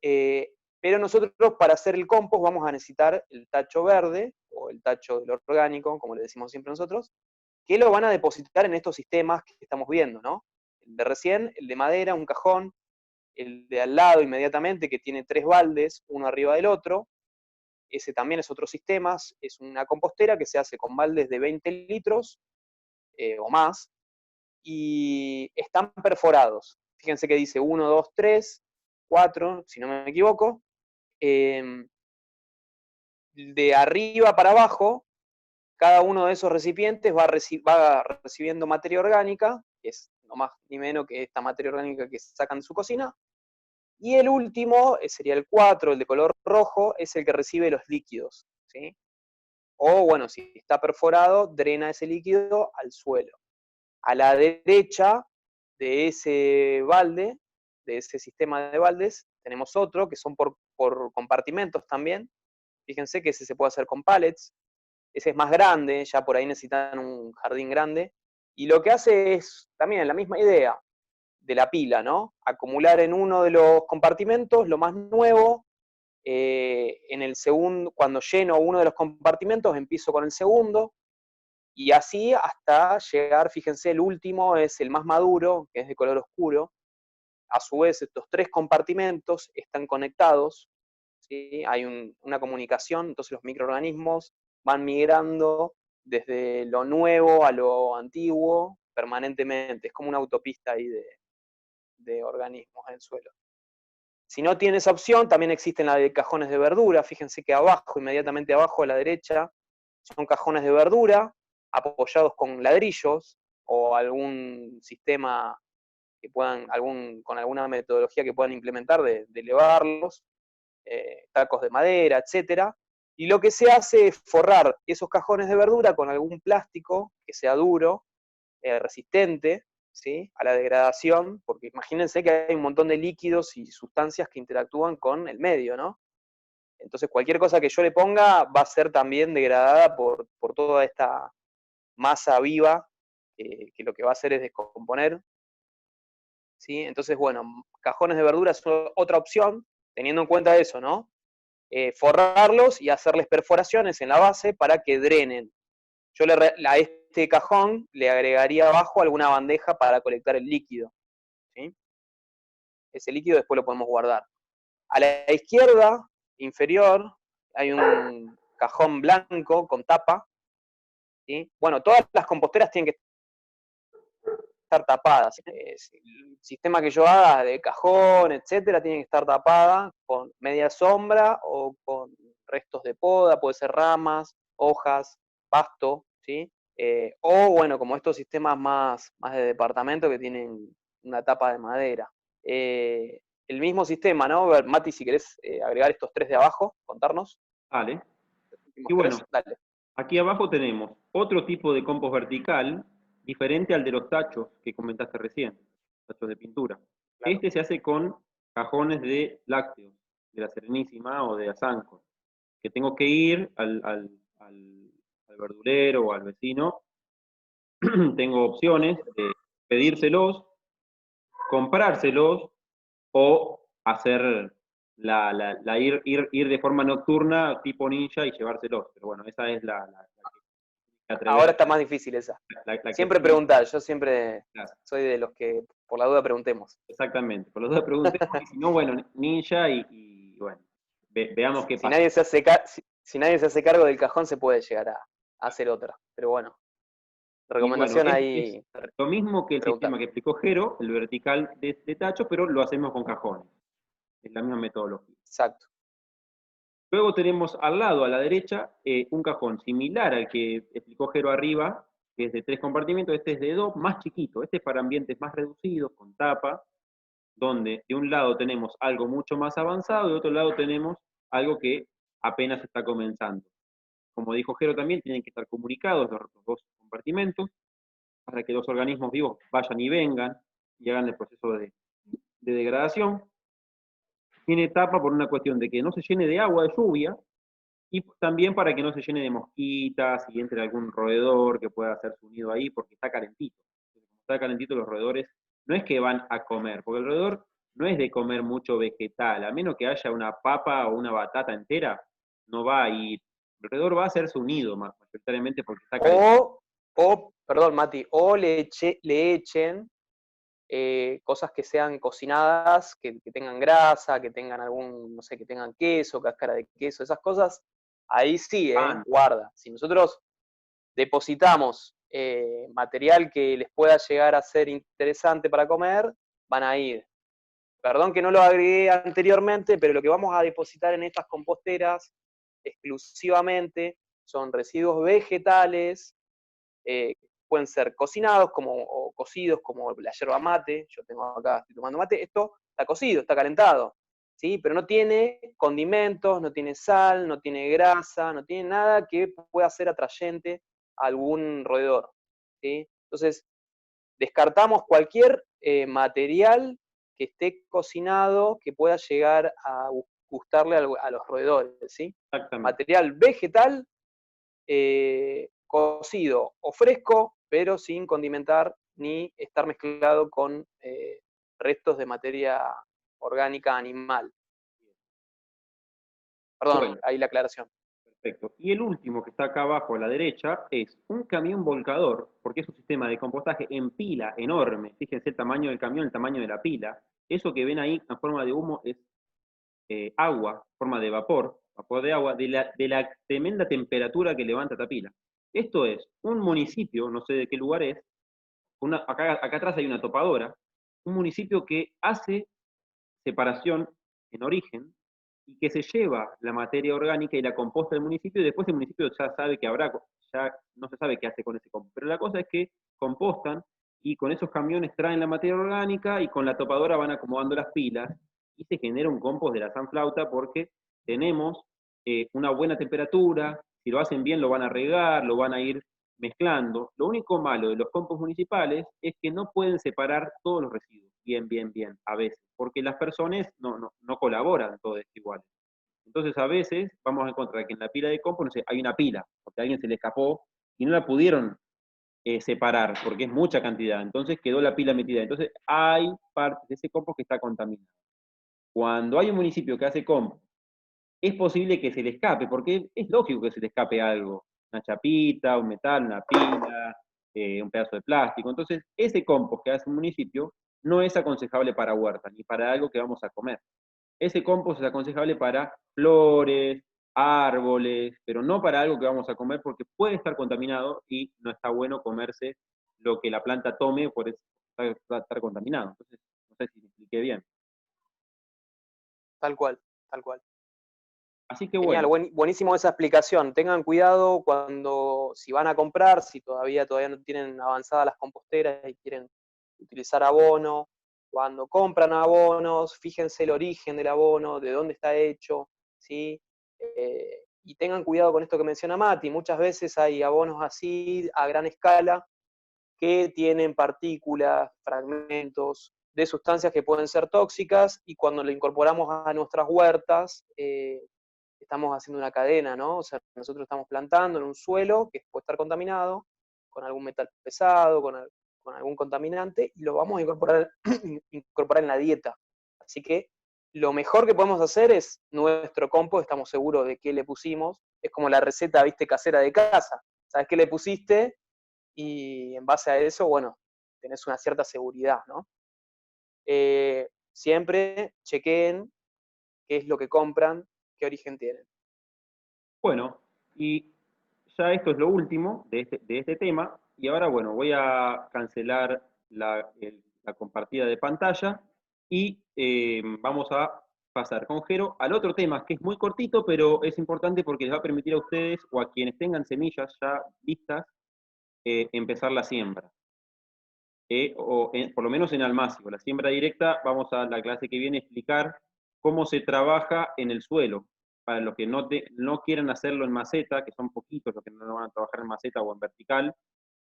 Pero nosotros para hacer el compost vamos a necesitar el tacho verde, o el tacho del orgánico, como le decimos siempre nosotros, que lo van a depositar en estos sistemas que estamos viendo, ¿no? El de recién, el de madera, un cajón, el de al lado inmediatamente, que tiene 3 baldes, uno arriba del otro, ese también es otro sistema, es una compostera que se hace con baldes de 20 litros o más, y están perforados. Fíjense que dice 1, 2, 3, 4, si no me equivoco. De arriba para abajo, cada uno de esos recipientes va recibiendo materia orgánica, que es no más ni menos que esta materia orgánica que sacan de su cocina. Y el último, sería el 4, el de color rojo, es el que recibe los líquidos, ¿sí? O, bueno, si está perforado, drena ese líquido al suelo. A la derecha de ese balde, de ese sistema de baldes, tenemos otro, que son por compartimentos también. Fíjense que ese se puede hacer con pallets. Ese es más grande, ya por ahí necesitan un jardín grande. Y lo que hace es también la misma idea de la pila, ¿no? Acumular en uno de los compartimentos lo más nuevo. En el segundo, cuando lleno uno de los compartimentos, empiezo con el segundo. Y así hasta llegar, fíjense, el último es el más maduro, que es de color oscuro. A su vez, estos 3 compartimentos están conectados, ¿sí? Hay una comunicación, entonces los microorganismos van migrando desde lo nuevo a lo antiguo permanentemente. Es como una autopista ahí de organismos en el suelo. Si no tiene esa opción, también existen las de cajones de verdura. Fíjense que abajo, inmediatamente abajo a la derecha, son cajones de verdura apoyados con ladrillos o algún sistema que puedan, con alguna metodología que puedan implementar de elevarlos, tacos de madera, etcétera. Y lo que se hace es forrar esos cajones de verdura con algún plástico que sea duro, resistente, ¿sí? A la degradación, porque imagínense que hay un montón de líquidos y sustancias que interactúan con el medio, ¿no? Entonces cualquier cosa que yo le ponga va a ser también degradada por toda esta masa viva, que lo que va a hacer es descomponer, ¿sí? Entonces, bueno, cajones de verduras es otra opción, teniendo en cuenta eso, ¿no? Forrarlos y hacerles perforaciones en la base para que drenen. Yo a este cajón le agregaría abajo alguna bandeja para colectar el líquido, ¿sí? Ese líquido después lo podemos guardar. A la izquierda inferior hay un cajón blanco con tapa, ¿sí? Bueno, todas las composteras tienen que estar tapadas. El sistema que yo haga de cajón, etcétera, tiene que estar tapada con media sombra o con restos de poda, puede ser ramas, hojas, pasto, ¿sí? O bueno, como estos sistemas más de departamento que tienen una tapa de madera. El mismo sistema, ¿no? Mati, si querés agregar estos 3 de abajo, contarnos. Vale. Los Y bueno, 3, dale. aquí abajo tenemos otro tipo de compost vertical, diferente al de los tachos que comentaste recién, tachos de pintura. Claro. Este se hace con cajones de lácteos, de la Serenísima o de Asanco, que tengo que ir al verdulero o al vecino, tengo opciones de pedírselos, comprárselos o hacer ir de forma nocturna tipo ninja y llevárselos. Pero bueno, esa es la que Ahora atrever, está más difícil esa. la que Siempre preguntar, yo siempre claro, soy de los que por la duda preguntemos. exactamente. Por los dos preguntemos y si no, bueno, ninja y bueno, veamos qué Si pasa. nadie se hace, si nadie se hace cargo del cajón, se puede llegar a hacer otra. Pero bueno, Y bueno, recomendación es ahí, lo mismo que el preguntar. sistema que explicó Jero, el vertical de tacho, pero lo hacemos con cajones. Es la misma metodología. Exacto. Luego tenemos al lado, a la derecha, un cajón similar al que explicó Jero arriba, que es de 3 compartimentos. Este es de 2, más chiquito. Este es para ambientes más reducidos, con tapa, donde de un lado tenemos algo mucho más avanzado y de otro lado tenemos algo que apenas está comenzando. Como dijo Jero también, tienen que estar comunicados los 2 compartimentos para que los organismos vivos vayan y vengan y hagan el proceso de degradación. Tiene tapa por una cuestión de que no se llene de agua de lluvia y también para que no se llene de mosquitas y entre algún roedor que pueda hacer su nido ahí porque está calentito. Como está calentito, los roedores no es que van a comer, porque el roedor no es de comer mucho vegetal, a menos que haya una papa o una batata entera, no va a ir. El roedor va a hacer su nido mayoritariamente porque está calentito. Perdón, Mati, o le echen cosas que sean cocinadas, que tengan grasa, que tengan algún, no sé, que tengan queso, cáscara de queso, esas cosas, ahí sí, Pan, guarda. Si nosotros depositamos material que les pueda llegar a ser interesante para comer, van a ir. Perdón que no lo agregué anteriormente, pero lo que vamos a depositar en estas composteras exclusivamente son residuos vegetales, pueden ser cocinados como cocidos, como la yerba mate. Yo tengo acá, estoy tomando mate. Esto está cocido, está calentado, ¿sí? Pero no tiene condimentos, no tiene sal, no tiene grasa, no tiene nada que pueda ser atrayente a algún roedor, ¿sí? Entonces, descartamos cualquier material que esté cocinado que pueda llegar a gustarle a los roedores, ¿sí? Exactamente. Material vegetal, cocido o fresco, pero sin condimentar ni estar mezclado con restos de materia orgánica animal. Perdón, Bueno, ahí la aclaración. perfecto. Y el último que está acá abajo a la derecha es un camión volcador, porque es un sistema de compostaje en pila enorme. Fíjense el tamaño del camión, el tamaño de la pila. Eso que ven ahí en forma de humo es agua, forma de vapor de agua, de la tremenda temperatura que levanta esta pila. Esto es un municipio, no sé de qué lugar es, acá atrás hay una topadora, un municipio que hace separación en origen y que se lleva la materia orgánica y la composta del municipio y después el municipio ya sabe que habrá, ya no se sabe qué hace con ese compost. Pero la cosa es que compostan y con esos camiones traen la materia orgánica y con la topadora van acomodando las pilas y se genera un compost de la sanflauta porque tenemos una buena temperatura, si lo hacen bien lo van a regar, lo van a ir mezclando. Lo único malo de los compost municipales es que no pueden separar todos los residuos, bien, a veces, porque las personas no colaboran todos iguales. Entonces, a veces vamos a encontrar que en la pila de compost, no sé, hay una pila, porque a alguien se le escapó y no la pudieron separar, porque es mucha cantidad. Entonces quedó la pila metida. Entonces, hay partes de ese compost que está contaminado. Cuando hay un municipio que hace compost, es posible que se le escape, porque es lógico que se le escape algo, una chapita, un metal, una pila, un pedazo de plástico. Entonces, ese compost que hace un municipio no es aconsejable para huertas, ni para algo que vamos a comer. Ese compost es aconsejable para flores, árboles, pero no para algo que vamos a comer porque puede estar contaminado y no está bueno comerse lo que la planta tome por estar contaminado. Entonces, no sé si me expliqué bien. Tal cual, tal cual. Así que Genial, bueno, buenísimo esa explicación. Tengan cuidado cuando, si van a comprar, si todavía no tienen avanzadas las composteras y quieren utilizar abono, cuando compran abonos, fíjense el origen del abono, de dónde está hecho, ¿sí? Y tengan cuidado con esto que menciona Mati. Muchas veces hay abonos así, a gran escala, que tienen partículas, fragmentos de sustancias que pueden ser tóxicas y cuando lo incorporamos a nuestras huertas, estamos haciendo una cadena, ¿no? O sea, nosotros estamos plantando en un suelo que puede estar contaminado con algún metal pesado, con algún contaminante, y lo vamos a incorporar en la dieta. Así que lo mejor que podemos hacer es nuestro compost, estamos seguros de qué le pusimos, es como la receta, viste, casera de casa. Sabes qué le pusiste y en base a eso, bueno, tenés una cierta seguridad, ¿no? Siempre chequeen qué es lo que compran, qué origen tienen. bueno, y ya esto es lo último de este tema, y ahora, bueno, voy a cancelar la compartida de pantalla y vamos a pasar con Jero al otro tema, que es muy cortito, pero es importante porque les va a permitir a ustedes o a quienes tengan semillas ya listas, empezar la siembra. Por lo menos en almácigo. La siembra directa, vamos a la clase que viene a explicar cómo se trabaja en el suelo. Para los que no quieran hacerlo en maceta, que son poquitos los que no van a trabajar en maceta o en vertical,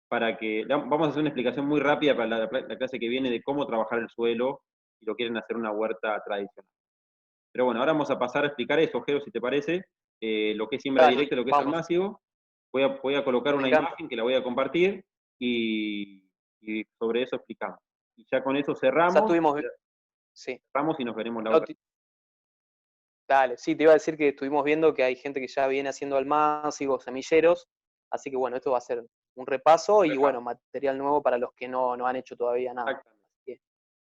vamos a hacer una explicación muy rápida para la clase que viene de cómo trabajar el suelo si lo quieren hacer una huerta tradicional. Pero bueno, ahora vamos a pasar a explicar eso, Gero, si te parece, lo que es siembra Dale, directa y lo que es vamos, almácigo. Voy a colocar me una encanta. imagen que la voy a compartir y sobre eso explicamos. Y ya con eso Ya cerramos, tuvimos, sí, cerramos y nos veremos la no, otra. dale, sí, te iba a decir que estuvimos viendo que hay gente que ya viene haciendo almácigos, semilleros, así que bueno, esto va a ser un repaso y Repaso. bueno, material nuevo para los que no han hecho todavía nada. Exactamente. Así que,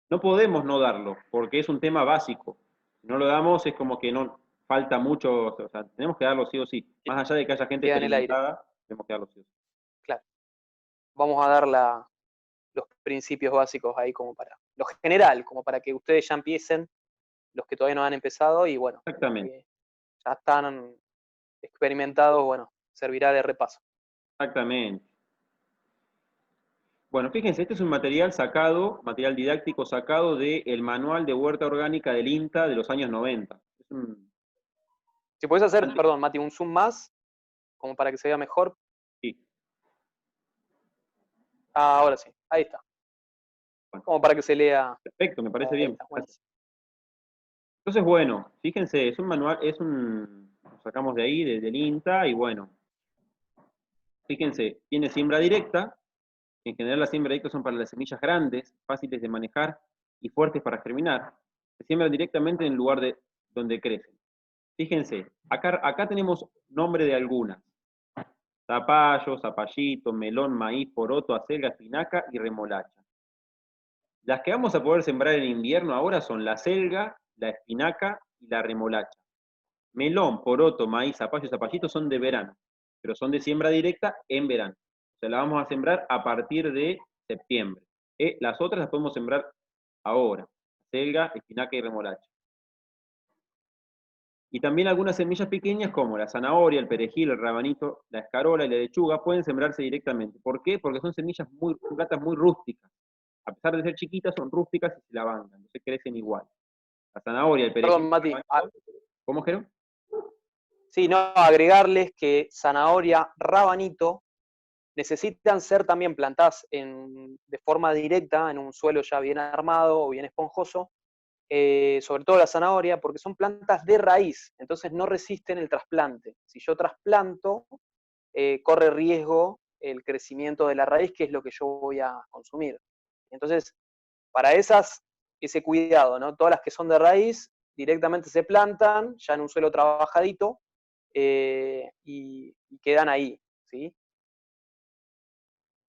No podemos no darlo, porque es un tema básico. Si no lo damos es como que no falta mucho, o sea, tenemos que darlo sí o sí. Más allá de que haya gente queda en el aire, experimentada, tenemos que darlo sí o sí. claro. Vamos a dar los principios básicos ahí como para, lo general, como para que ustedes ya empiecen, los que todavía no han empezado y bueno, los Exactamente, que ya están experimentados, bueno, servirá de repaso. exactamente. Bueno, fíjense, este es un material sacado, material didáctico sacado del manual de huerta orgánica del INTA de los años 90. Es un... Si podés hacer, perdón, Mati, un zoom más, como para que se vea mejor. Sí, Ah, ahora sí, ahí está. bueno, Como para que se lea. perfecto, me parece Ahí bien. está, Gracias. buenísimo. Entonces, bueno, fíjense, es un manual, lo sacamos de ahí, del INTA, y bueno, fíjense, tiene siembra directa. En general las siembras directas son para las semillas grandes, fáciles de manejar y fuertes para germinar. Se siembran directamente en el lugar de donde crecen. Fíjense, acá tenemos nombre de algunas. Zapallo, zapallito, melón, maíz, poroto, acelga, espinaca y remolacha. Las que vamos a poder sembrar en invierno ahora son la acelga, la espinaca y la remolacha. Melón, poroto, maíz, zapallo y zapallito son de verano, pero son de siembra directa en verano. O sea, la vamos a sembrar a partir de septiembre. Las otras las podemos sembrar ahora, acelga, espinaca y remolacha. Y también algunas semillas pequeñas como la zanahoria, el perejil, el rabanito, la escarola y la lechuga pueden sembrarse directamente. ¿Por qué? Porque son semillas son plantas muy rústicas. A pesar de ser chiquitas, son rústicas y se la bancan, entonces crecen igual. La zanahoria, el perejil, Perdón, el Mati. rabanito, ¿cómo, Jero? Sí, no, agregarles que zanahoria, rabanito necesitan ser también plantadas de forma directa en un suelo ya bien armado o bien esponjoso, sobre todo la zanahoria, porque son plantas de raíz, entonces no resisten el trasplante. Si yo trasplanto, corre riesgo el crecimiento de la raíz, que es lo que yo voy a consumir. Entonces, para ese cuidado, ¿no? Todas las que son de raíz directamente se plantan ya en un suelo trabajadito y quedan ahí, ¿sí?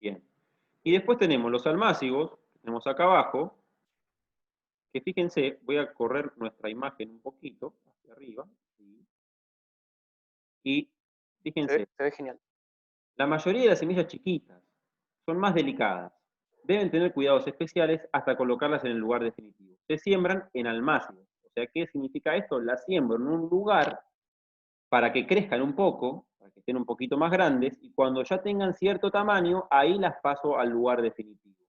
Bien. Y después tenemos los almácigos, que tenemos acá abajo, que fíjense, voy a correr nuestra imagen un poquito hacia arriba, ¿sí? Y fíjense, Se ve genial. la mayoría de las semillas chiquitas son más delicadas. Deben tener cuidados especiales hasta colocarlas en el lugar definitivo. Se siembran en almácigos. O sea, ¿qué significa esto? Las siembro en un lugar para que crezcan un poco, para que estén un poquito más grandes, y cuando ya tengan cierto tamaño, ahí las paso al lugar definitivo.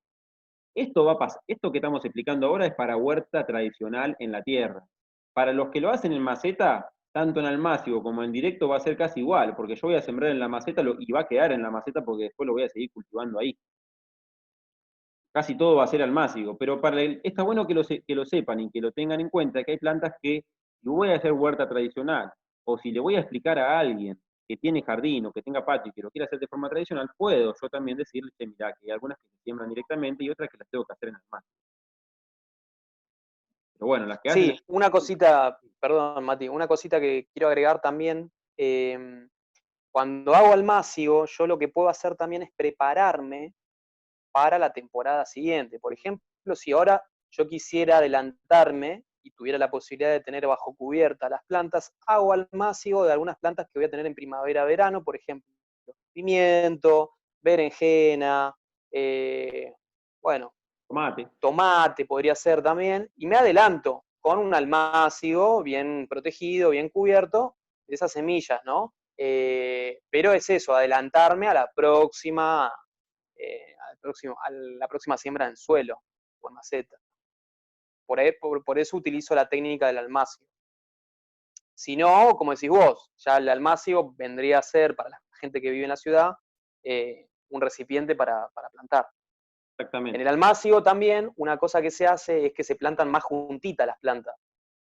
Esto va a pasar, esto que estamos explicando ahora es para huerta tradicional en la tierra. Para los que lo hacen en maceta, tanto en almácigo como en directo va a ser casi igual, porque yo voy a sembrar en la maceta y va a quedar en la maceta porque después lo voy a seguir cultivando ahí. Casi todo va a ser almácigo, pero está bueno que lo sepan y que lo tengan en cuenta, que hay plantas que, si voy a hacer huerta tradicional, o si le voy a explicar a alguien que tiene jardín o que tenga patio y que lo quiera hacer de forma tradicional, puedo yo también decirle, che, mirá, que hay algunas que se siembran directamente y otras que las tengo que hacer en almácigo. Pero bueno, las que hacen... Sí, una cosita, perdón Mati, una cosita que quiero agregar también, cuando hago almácigo, yo lo que puedo hacer también es prepararme para la temporada siguiente. Por ejemplo, si ahora yo quisiera adelantarme y tuviera la posibilidad de tener bajo cubierta las plantas, hago almácigo de algunas plantas que voy a tener en primavera-verano, por ejemplo, pimiento, berenjena, bueno, Tomate. tomate podría ser también, y me adelanto con un almácigo bien protegido, bien cubierto, de esas semillas, ¿no? Pero es eso, adelantarme a la próxima, a la próxima siembra en suelo o en maceta. Por eso utilizo la técnica del almácigo. Si no, como decís vos, ya el almácigo vendría a ser, para la gente que vive en la ciudad, un recipiente para plantar. En Exactamente. el almácigo también, una cosa que se hace es que se plantan más juntitas las plantas.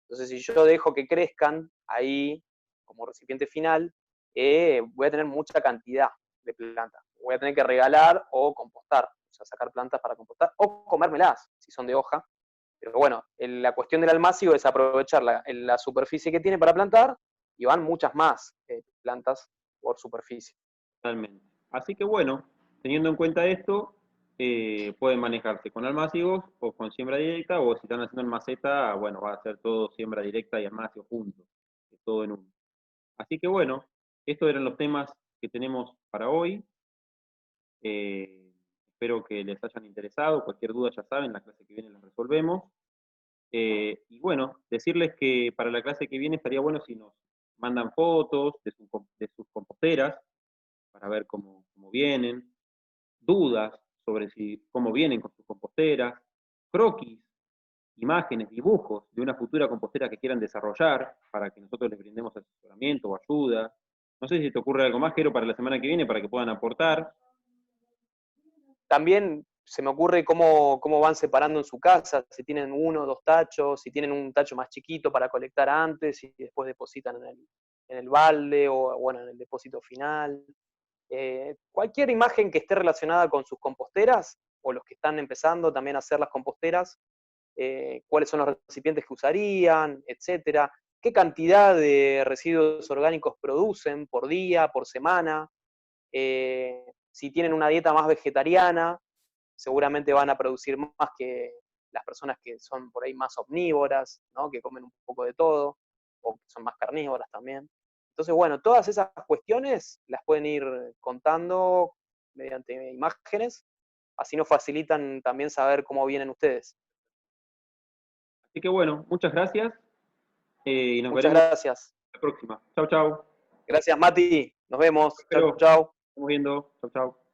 Entonces, si yo dejo que crezcan ahí como recipiente final, voy a tener mucha cantidad de plantas. Voy a tener que regalar o compostar, o sea, sacar plantas para compostar o comérmelas, si son de hoja. Pero bueno, la cuestión del almácigo es aprovechar la superficie que tiene para plantar y van muchas más plantas por superficie. Totalmente. Así que bueno, teniendo en cuenta esto, pueden manejarse con almácigos o con siembra directa, o si están haciendo en maceta, bueno, va a ser todo siembra directa y almácigo juntos, todo en uno. Así que bueno, estos eran los temas que tenemos para hoy. Espero que les hayan interesado. Cualquier duda ya saben, la clase que viene la resolvemos. Y bueno, decirles que para la clase que viene estaría bueno si nos mandan fotos de sus composteras para ver cómo vienen, dudas sobre cómo vienen con sus composteras, croquis, imágenes, dibujos de una futura compostera que quieran desarrollar para que nosotros les brindemos asesoramiento o ayuda. No sé si te ocurre algo más, Jero, para la semana que viene, para que puedan aportar. También se me ocurre cómo van separando en su casa, si tienen 1 o 2 tachos, si tienen un tacho más chiquito para colectar antes y después depositan en el balde o bueno, en el depósito final. Cualquier imagen que esté relacionada con sus composteras o los que están empezando también a hacer las composteras, cuáles son los recipientes que usarían, etcétera, qué cantidad de residuos orgánicos producen por día, por semana, si tienen una dieta más vegetariana, seguramente van a producir más que las personas que son por ahí más omnívoras, ¿no? Que comen un poco de todo, o que son más carnívoras también. Entonces, bueno, todas esas cuestiones las pueden ir contando mediante imágenes, así nos facilitan también saber cómo vienen ustedes. Así que bueno, muchas gracias y nos Muchas veremos gracias. la próxima. Chau, chau. Gracias, Mati. Nos vemos. Chau, Espero, chau. estamos viendo. Chau, chau.